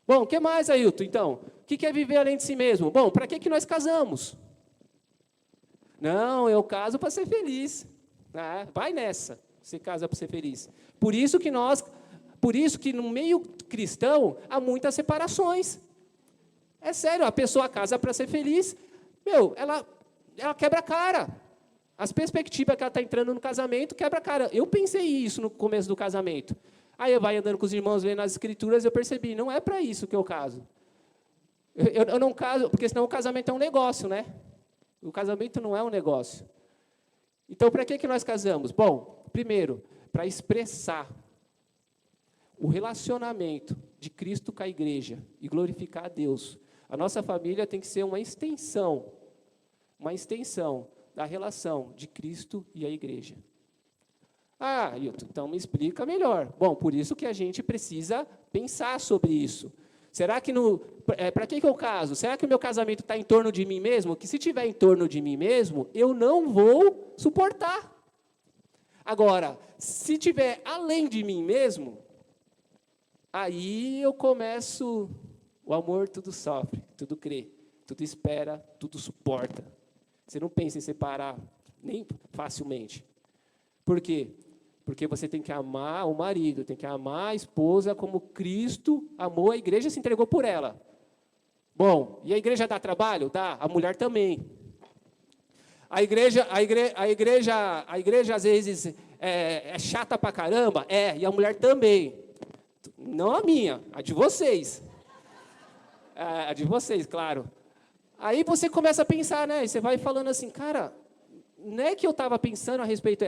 Bom, o que mais, Ailton, então? O que é viver além de si mesmo? Bom, para que nós casamos? Não, eu caso para ser feliz. Vai nessa, você casa para ser feliz. Por isso que no meio cristão há muitas separações. É sério, a pessoa casa para ser feliz, ela quebra a cara. As perspectivas que ela está entrando no casamento quebra a cara. Eu pensei isso no começo do casamento. Aí eu vai andando com os irmãos, lendo as escrituras, eu percebi, não é para isso que eu caso. Eu não caso, porque senão o casamento é um negócio, né? O casamento não é um negócio. Então, para que nós casamos? Bom, primeiro, para expressar o relacionamento de Cristo com a igreja e glorificar a Deus. A nossa família tem que ser uma extensão da relação de Cristo e a igreja. Então me explica melhor. Bom, por isso que a gente precisa pensar sobre isso. Será que para que eu caso? Será que o meu casamento está em torno de mim mesmo? Que se estiver em torno de mim mesmo, eu não vou suportar. Agora, se estiver além de mim mesmo, aí eu começo, o amor tudo sofre, tudo crê, tudo espera, tudo suporta. Você não pensa em separar nem facilmente. Por quê? Porque você tem que amar o marido, tem que amar a esposa como Cristo amou a igreja e se entregou por ela. Bom, e a igreja dá trabalho? Dá, a mulher também. A igreja às vezes é chata pra caramba? E a mulher também. Não a minha, a de vocês. A de vocês, claro. Aí você começa a pensar, né? E você vai falando assim, cara, não é que eu estava pensando a respeito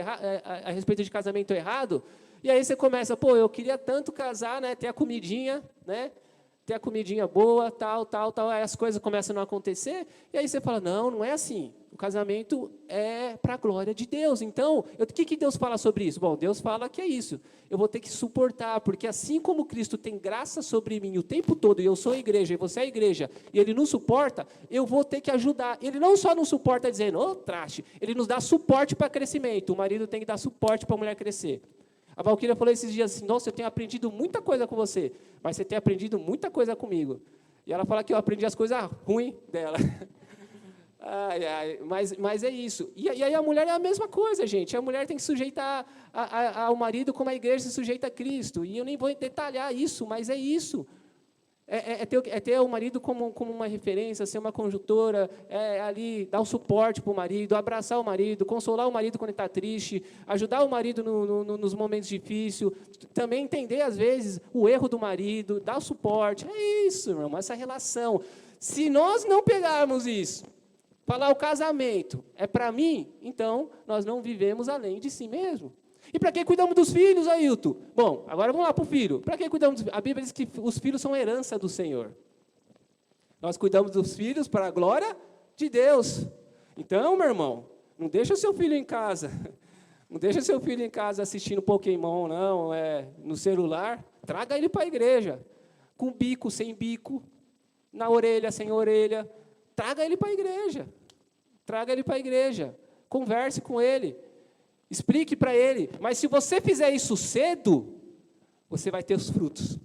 de casamento errado, e aí você começa, eu queria tanto casar, né, ter a comidinha, né, ter a comidinha boa, tal, aí as coisas começam a não acontecer, e aí você fala, não é assim, o casamento é para a glória de Deus. Então, o que Deus fala sobre isso? Bom, Deus fala que é isso, eu vou ter que suportar, porque assim como Cristo tem graça sobre mim o tempo todo, e eu sou a igreja, e você é a igreja, e Ele nos suporta, eu vou ter que ajudar. Ele não só nos suporta dizendo, traste, Ele nos dá suporte para crescimento, o marido tem que dar suporte para a mulher crescer. A Valquíria falou esses dias assim, nossa, eu tenho aprendido muita coisa com você, mas você tem aprendido muita coisa comigo. E ela fala que eu aprendi as coisas ruins dela. Ai, ai, mas é isso. E aí a mulher é a mesma coisa, gente. A mulher tem que sujeitar ao marido como a igreja se sujeita a Cristo. E eu nem vou detalhar isso, mas é isso. É ter o marido como uma referência, ser uma conjuntora, ali dar o suporte para o marido, abraçar o marido, consolar o marido quando ele está triste, ajudar o marido nos momentos difíceis, também entender, às vezes, o erro do marido, dar o suporte. É isso, irmão, essa relação. Se nós não pegarmos isso, falar o casamento é para mim, então nós não vivemos além de si mesmo. E para que cuidamos dos filhos, Ailton? Bom, agora vamos lá para o filho. Para que cuidamos dos filhos? A Bíblia diz que os filhos são herança do Senhor. Nós cuidamos dos filhos para a glória de Deus. Então, meu irmão, não deixa o seu filho em casa. Não deixa o seu filho em casa assistindo Pokémon, não, no celular. Traga ele para a igreja. Com bico, sem bico, na orelha, sem orelha. Traga ele para a igreja. Traga ele para a igreja. Converse com ele. Explique para ele. Mas se você fizer isso cedo, você vai ter os frutos.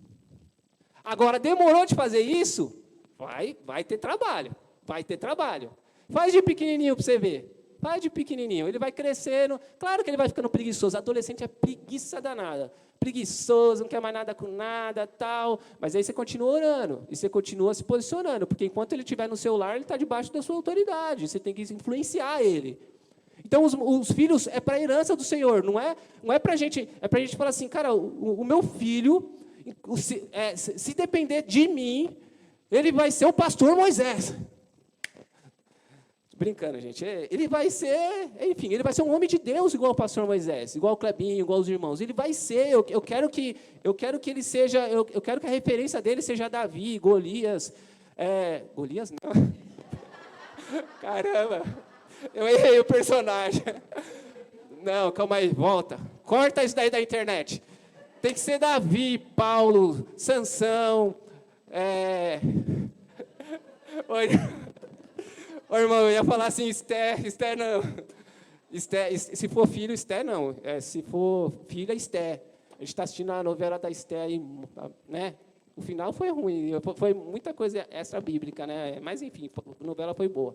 Agora, demorou de fazer isso? Vai ter trabalho. Vai ter trabalho. Faz de pequenininho para você ver. Faz de pequenininho. Ele vai crescendo. Claro que ele vai ficando preguiçoso. Adolescente é preguiça danada. Preguiçoso, não quer mais nada com nada, tal. Mas aí você continua orando. E você continua se posicionando. Porque enquanto ele estiver no seu lar, ele está debaixo da sua autoridade. Você tem que influenciar ele. Então, os filhos é para a herança do Senhor. Não é para a gente... É para a gente falar assim, cara, o meu filho, se depender de mim, ele vai ser o pastor Moisés. Brincando, gente. Ele vai ser, enfim, ele vai ser um homem de Deus igual o pastor Moisés, igual o Clebinho, igual os irmãos. Ele vai ser, eu quero que ele seja, eu quero que a referência dele seja Davi, Golias. Golias não. Caramba, eu errei o personagem. Não, calma aí, volta. Corta isso daí da internet. Tem que ser Davi, Paulo, Sansão. Ô, irmão, eu ia falar assim, Esther não. Esther, se for filho, Esther não. Se for filha, Esther. A gente está assistindo a novela da Esther aí, né? O final foi ruim, foi muita coisa extra-bíblica, né? Mas, enfim, a novela foi boa.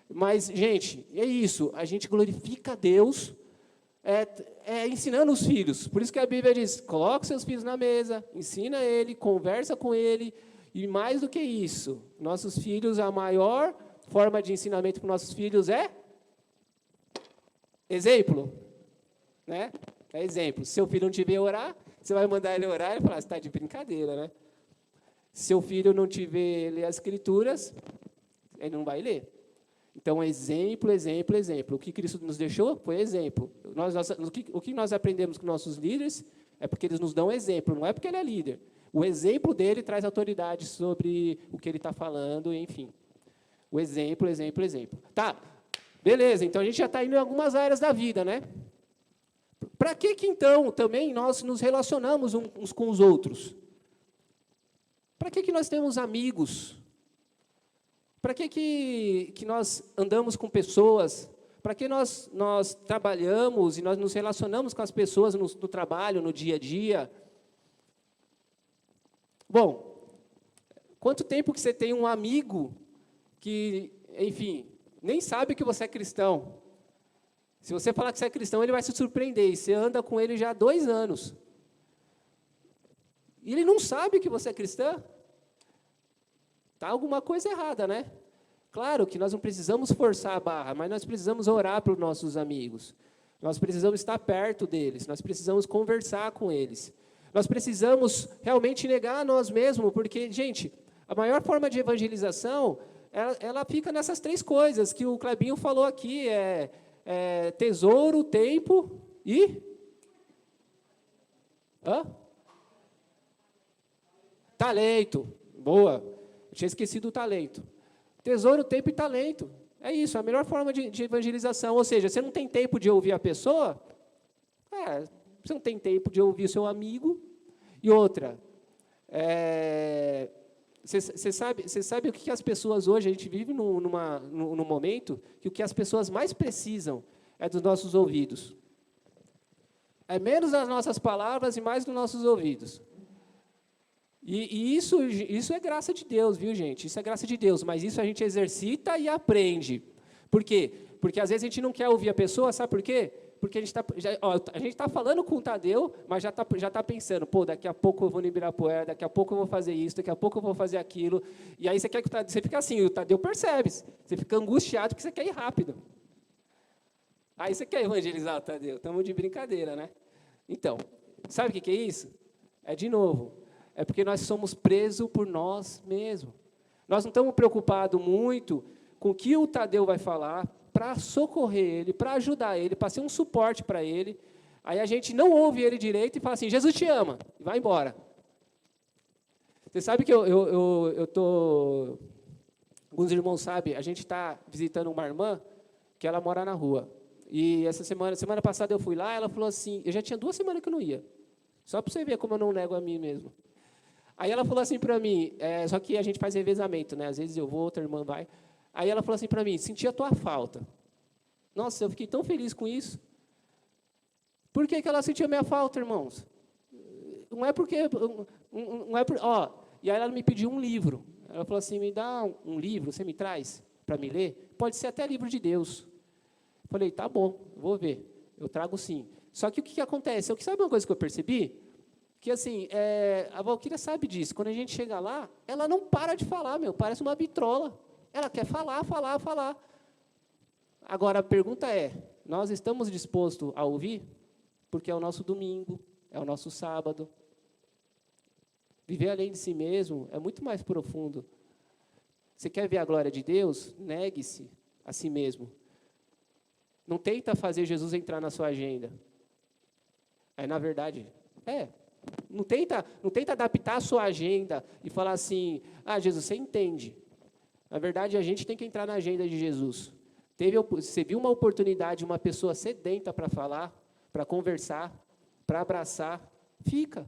Mas, gente, é isso. A gente glorifica a Deus ensinando os filhos. Por isso que a Bíblia diz, coloca seus filhos na mesa, ensina ele, conversa com ele. E mais do que isso, nossos filhos, a maior forma de ensinamento para nossos filhos é exemplo, né? É exemplo. Se seu filho não te ver orar, você vai mandar ele orar e falar, você está de brincadeira, né? Se seu filho não te ver ler as escrituras, ele não vai ler. Então, exemplo, exemplo, exemplo. O que Cristo nos deixou foi exemplo. O que nós aprendemos com nossos líderes é porque eles nos dão exemplo, não é porque ele é líder. O exemplo dele traz autoridade sobre o que ele está falando, enfim. O exemplo, exemplo, exemplo. Tá, beleza, então a gente já está indo em algumas áreas da vida, né? Para que então, também, nós nos relacionamos uns com os outros? Para que nós temos amigos? Para que nós andamos com pessoas? Para que nós trabalhamos e nós nos relacionamos com as pessoas no trabalho, no dia a dia? Bom, quanto tempo que você tem um amigo que, enfim, nem sabe que você é cristão? Se você falar que você é cristão, ele vai se surpreender. E você anda com ele já há 2 anos. E ele não sabe que você é cristã? Está alguma coisa errada, né? Claro que nós não precisamos forçar a barra, mas nós precisamos orar para os nossos amigos. Nós precisamos estar perto deles, nós precisamos conversar com eles. Nós precisamos realmente negar a nós mesmos, porque, gente, a maior forma de evangelização, ela fica nessas 3 coisas que o Clebinho falou aqui, tesouro, tempo e... Talento. Boa. Eu tinha esquecido o talento. Tesouro, tempo e talento. É isso, a melhor forma de evangelização. Ou seja, você não tem tempo de ouvir a pessoa, você não tem tempo de ouvir o seu amigo. E outra, você sabe o que as pessoas hoje, a gente vive num momento que o que as pessoas mais precisam é dos nossos ouvidos. É menos das nossas palavras e mais dos nossos ouvidos. E isso é graça de Deus, viu, gente? Isso é graça de Deus, mas isso a gente exercita e aprende. Por quê? Porque às vezes a gente não quer ouvir a pessoa, sabe por quê? Porque a gente está falando com o Tadeu, mas já tá pensando, pô, daqui a pouco eu vou no Ibirapuera, daqui a pouco eu vou fazer isso, daqui a pouco eu vou fazer aquilo. E aí você quer que você fica assim, o Tadeu percebe, você fica angustiado porque você quer ir rápido. Aí você quer evangelizar o Tadeu, estamos de brincadeira, né? Então, sabe o que é isso? É de novo, é porque nós somos presos por nós mesmos. Nós não estamos preocupados muito com o que o Tadeu vai falar, para socorrer ele, para ajudar ele, para ser um suporte para ele. Aí a gente não ouve ele direito e fala assim, Jesus te ama, e vai embora. Você sabe que eu estou... Alguns irmãos sabem, a gente está visitando uma irmã que ela mora na rua. E essa semana passada eu fui lá, ela falou assim, eu já tinha 2 semanas que eu não ia. Só para você ver como eu não nego a mim mesmo. Aí ela falou assim para mim, só que a gente faz revezamento, né? Às vezes eu vou, outra irmã vai. Aí ela falou assim para mim, senti a tua falta. Nossa, eu fiquei tão feliz com isso. Por que ela sentiu a minha falta, irmãos? Não é porque... e aí ela me pediu um livro. Ela falou assim, me dá um livro, você me traz para me ler? Pode ser até livro de Deus. Eu falei, tá bom, vou ver. Eu trago sim. Só que o que acontece? Sabe uma coisa que eu percebi? Que assim, a Valquíria sabe disso. Quando a gente chega lá, ela não para de falar, parece uma vitrola. Ela quer falar. Agora, a pergunta é, nós estamos dispostos a ouvir? Porque é o nosso domingo, é o nosso sábado. Viver além de si mesmo é muito mais profundo. Você quer ver a glória de Deus? Negue-se a si mesmo. Não tenta fazer Jesus entrar na sua agenda. Aí, na verdade, não tenta adaptar a sua agenda e falar assim, Jesus, você entende. Na verdade, a gente tem que entrar na agenda de Jesus. Você viu uma oportunidade, uma pessoa sedenta para falar, para conversar, para abraçar, fica.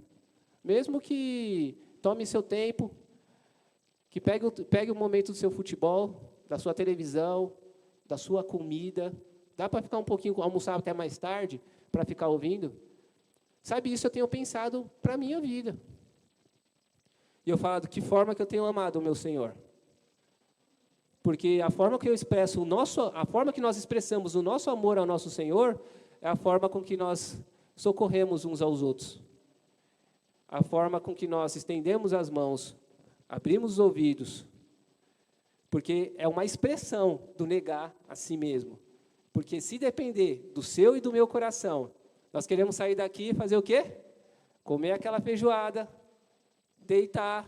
Mesmo que tome seu tempo, que pegue o momento do seu futebol, da sua televisão, da sua comida. Dá para ficar um pouquinho, almoçar até mais tarde, para ficar ouvindo? Sabe, isso eu tenho pensado para a minha vida. E eu falo, de que forma que eu tenho amado o meu Senhor? Porque a forma que eu expresso a forma que nós expressamos o nosso amor ao nosso Senhor é a forma com que nós socorremos uns aos outros. A forma com que nós estendemos as mãos, abrimos os ouvidos. Porque é uma expressão do negar a si mesmo. Porque se depender do seu e do meu coração, nós queremos sair daqui e fazer o quê? Comer aquela feijoada, deitar,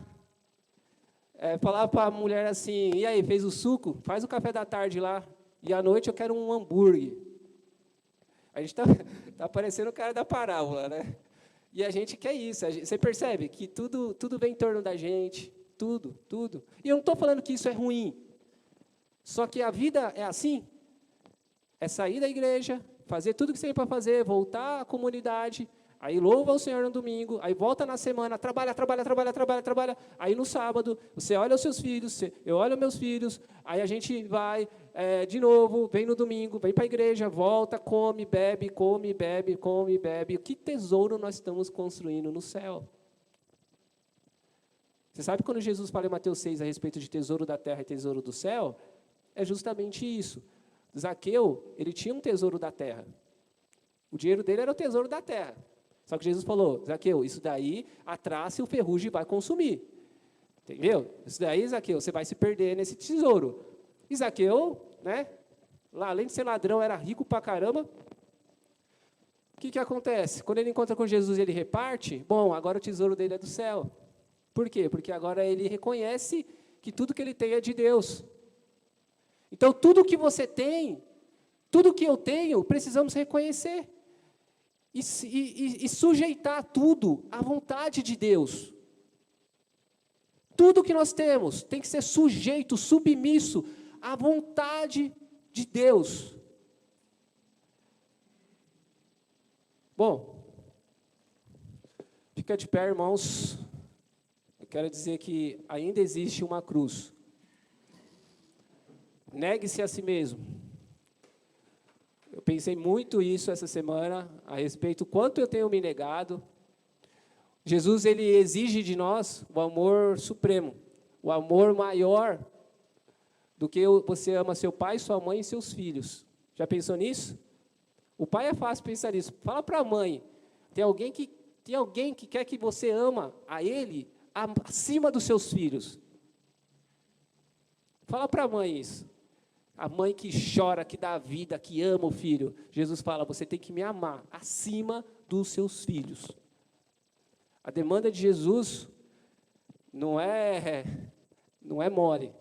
falar para a mulher assim, e aí, fez o suco? Faz o café da tarde lá, e à noite eu quero um hambúrguer. A gente tá parecendo o cara da parábola, né? E a gente quer isso, você percebe que tudo vem em torno da gente, tudo. E eu não estou falando que isso é ruim, só que a vida é assim, é sair da igreja, fazer tudo o que você tem para fazer, voltar à comunidade, aí louva o Senhor no domingo, aí volta na semana, trabalha, aí no sábado, você olha os seus filhos, eu olho meus filhos, aí a gente vai de novo, vem no domingo, vem para a igreja, volta, come, bebe. Que tesouro nós estamos construindo no céu? Você sabe quando Jesus fala em Mateus 6 a respeito de tesouro da terra e tesouro do céu? É justamente isso. Zaqueu, ele tinha um tesouro da terra. O dinheiro dele era o tesouro da terra. Só que Jesus falou, Zaqueu, isso daí a traça e o ferrugem vai consumir. Entendeu? Isso daí, Zaqueu, você vai se perder nesse tesouro. E Zaqueu, né, lá, além de ser ladrão, era rico pra caramba. O que acontece? Quando ele encontra com Jesus, ele reparte. Bom, agora o tesouro dele é do céu. Por quê? Porque agora ele reconhece que tudo que ele tem é de Deus. Então, tudo que você tem, tudo que eu tenho, precisamos reconhecer. E sujeitar tudo à vontade de Deus. Tudo que nós temos tem que ser sujeito, submisso à vontade de Deus. Bom, fica de pé, irmãos. Eu quero dizer que ainda existe uma cruz. Negue-se a si mesmo. Eu pensei muito isso essa semana, a respeito do quanto eu tenho me negado, Jesus, ele exige de nós o amor supremo, o amor maior do que você ama seu pai, sua mãe e seus filhos. Já pensou nisso? O pai é fácil pensar nisso. Fala para a mãe, tem alguém que quer que você ama a ele acima dos seus filhos. Fala para a mãe isso. A mãe que chora, que dá vida, que ama o filho. Jesus fala, você tem que me amar acima dos seus filhos. A demanda de Jesus não é mole.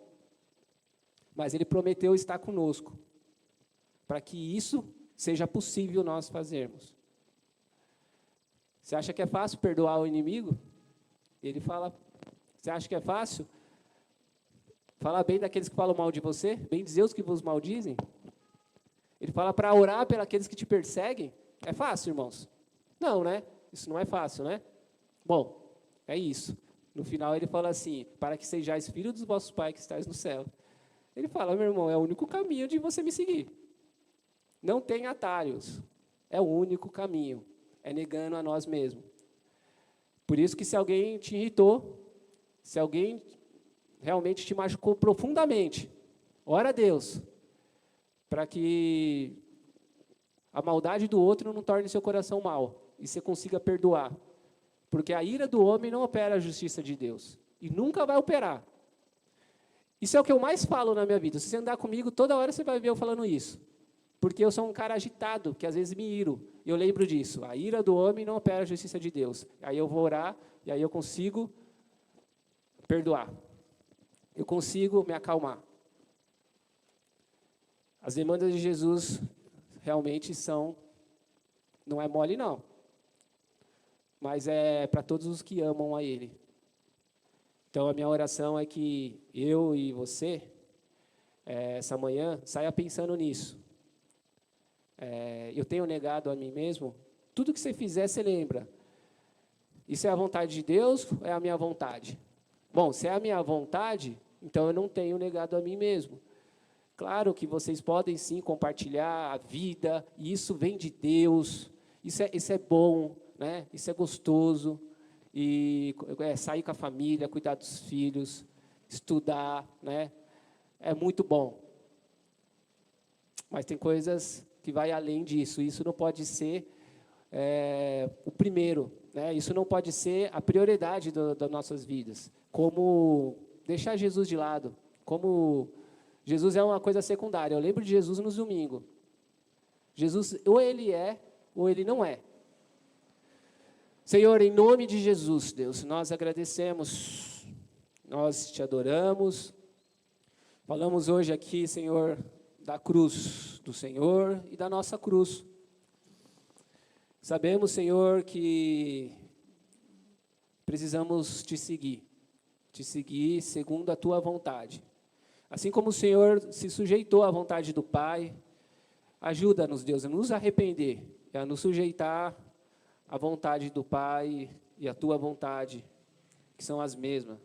Mas ele prometeu estar conosco, para que isso seja possível nós fazermos. Você acha que é fácil perdoar o inimigo? Ele fala, você acha que é fácil? Falar bem daqueles que falam mal de você? Bem dizer os que vos maldizem? Ele fala para orar pelos que te perseguem? É fácil, irmãos? Não, né? Isso não é fácil, né? Bom, é isso. No final ele fala assim, para que sejais filhos dos vossos pais que estáis no céu. Ele fala, meu irmão, é o único caminho de você me seguir. Não tem atalhos. É o único caminho. É negando a nós mesmos. Por isso que se alguém te irritou, se alguém realmente te machucou profundamente, ora a Deus, para que a maldade do outro não torne seu coração mal, e você consiga perdoar. Porque a ira do homem não opera a justiça de Deus. E nunca vai operar. Isso é o que eu mais falo na minha vida. Se você andar comigo, toda hora você vai ver eu falando isso. Porque eu sou um cara agitado, que às vezes me iro. E eu lembro disso. A ira do homem não opera a justiça de Deus. Aí eu vou orar, e aí eu consigo perdoar. Eu consigo me acalmar. As demandas de Jesus realmente não é mole não. Mas é para todos os que amam a Ele. Então, a minha oração é que eu e você, essa manhã, saia pensando nisso. Eu tenho negado a mim mesmo? Tudo que você fizer, você lembra. Isso é a vontade de Deus ou é a minha vontade? Bom, se é a minha vontade, então eu não tenho negado a mim mesmo. Claro que vocês podem sim compartilhar a vida, e isso vem de Deus, isso é bom, né? Isso é gostoso. E sair com a família, cuidar dos filhos, estudar, né? É muito bom. Mas tem coisas que vai além disso. Isso não pode ser o primeiro, né? Isso não pode ser a prioridade das nossas vidas. Como deixar Jesus de lado. Como Jesus é uma coisa secundária. Eu lembro de Jesus nos domingos. Jesus, ou ele é, ou ele não é. Senhor, em nome de Jesus, Deus, nós agradecemos, nós te adoramos. Falamos hoje aqui, Senhor, da cruz do Senhor e da nossa cruz. Sabemos, Senhor, que precisamos te seguir segundo a tua vontade. Assim como o Senhor se sujeitou à vontade do Pai, ajuda-nos, Deus, a nos arrepender e a nos sujeitar a vontade do Pai e a tua vontade, que são as mesmas.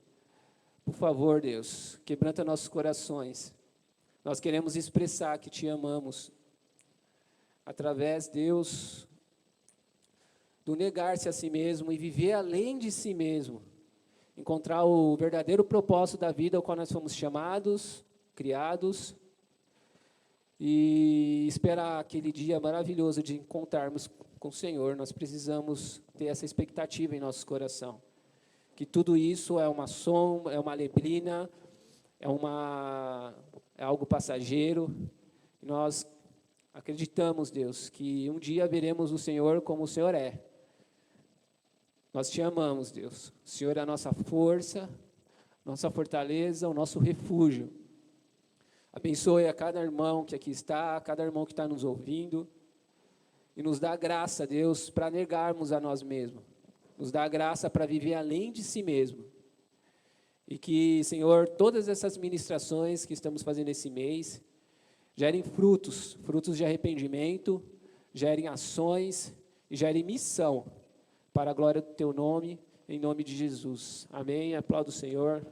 Por favor, Deus, quebranta nossos corações. Nós queremos expressar que te amamos. Através, Deus, do negar-se a si mesmo e viver além de si mesmo. Encontrar o verdadeiro propósito da vida ao qual nós fomos chamados, criados. E esperar aquele dia maravilhoso de encontrarmos com o Senhor. Nós precisamos ter essa expectativa em nosso coração. Que tudo isso é uma sombra, é uma neblina, é algo passageiro. E nós acreditamos, Deus, que um dia veremos o Senhor como o Senhor é. Nós te amamos, Deus. O Senhor é a nossa força, nossa fortaleza, o nosso refúgio. Abençoe a cada irmão que aqui está, a cada irmão que está nos ouvindo. E nos dá graça, Deus, para negarmos a nós mesmos. Nos dá graça para viver além de si mesmo. E que, Senhor, todas essas ministrações que estamos fazendo esse mês, gerem frutos de arrependimento, gerem ações e gerem missão para a glória do teu nome, em nome de Jesus. Amém. Aplauda o Senhor.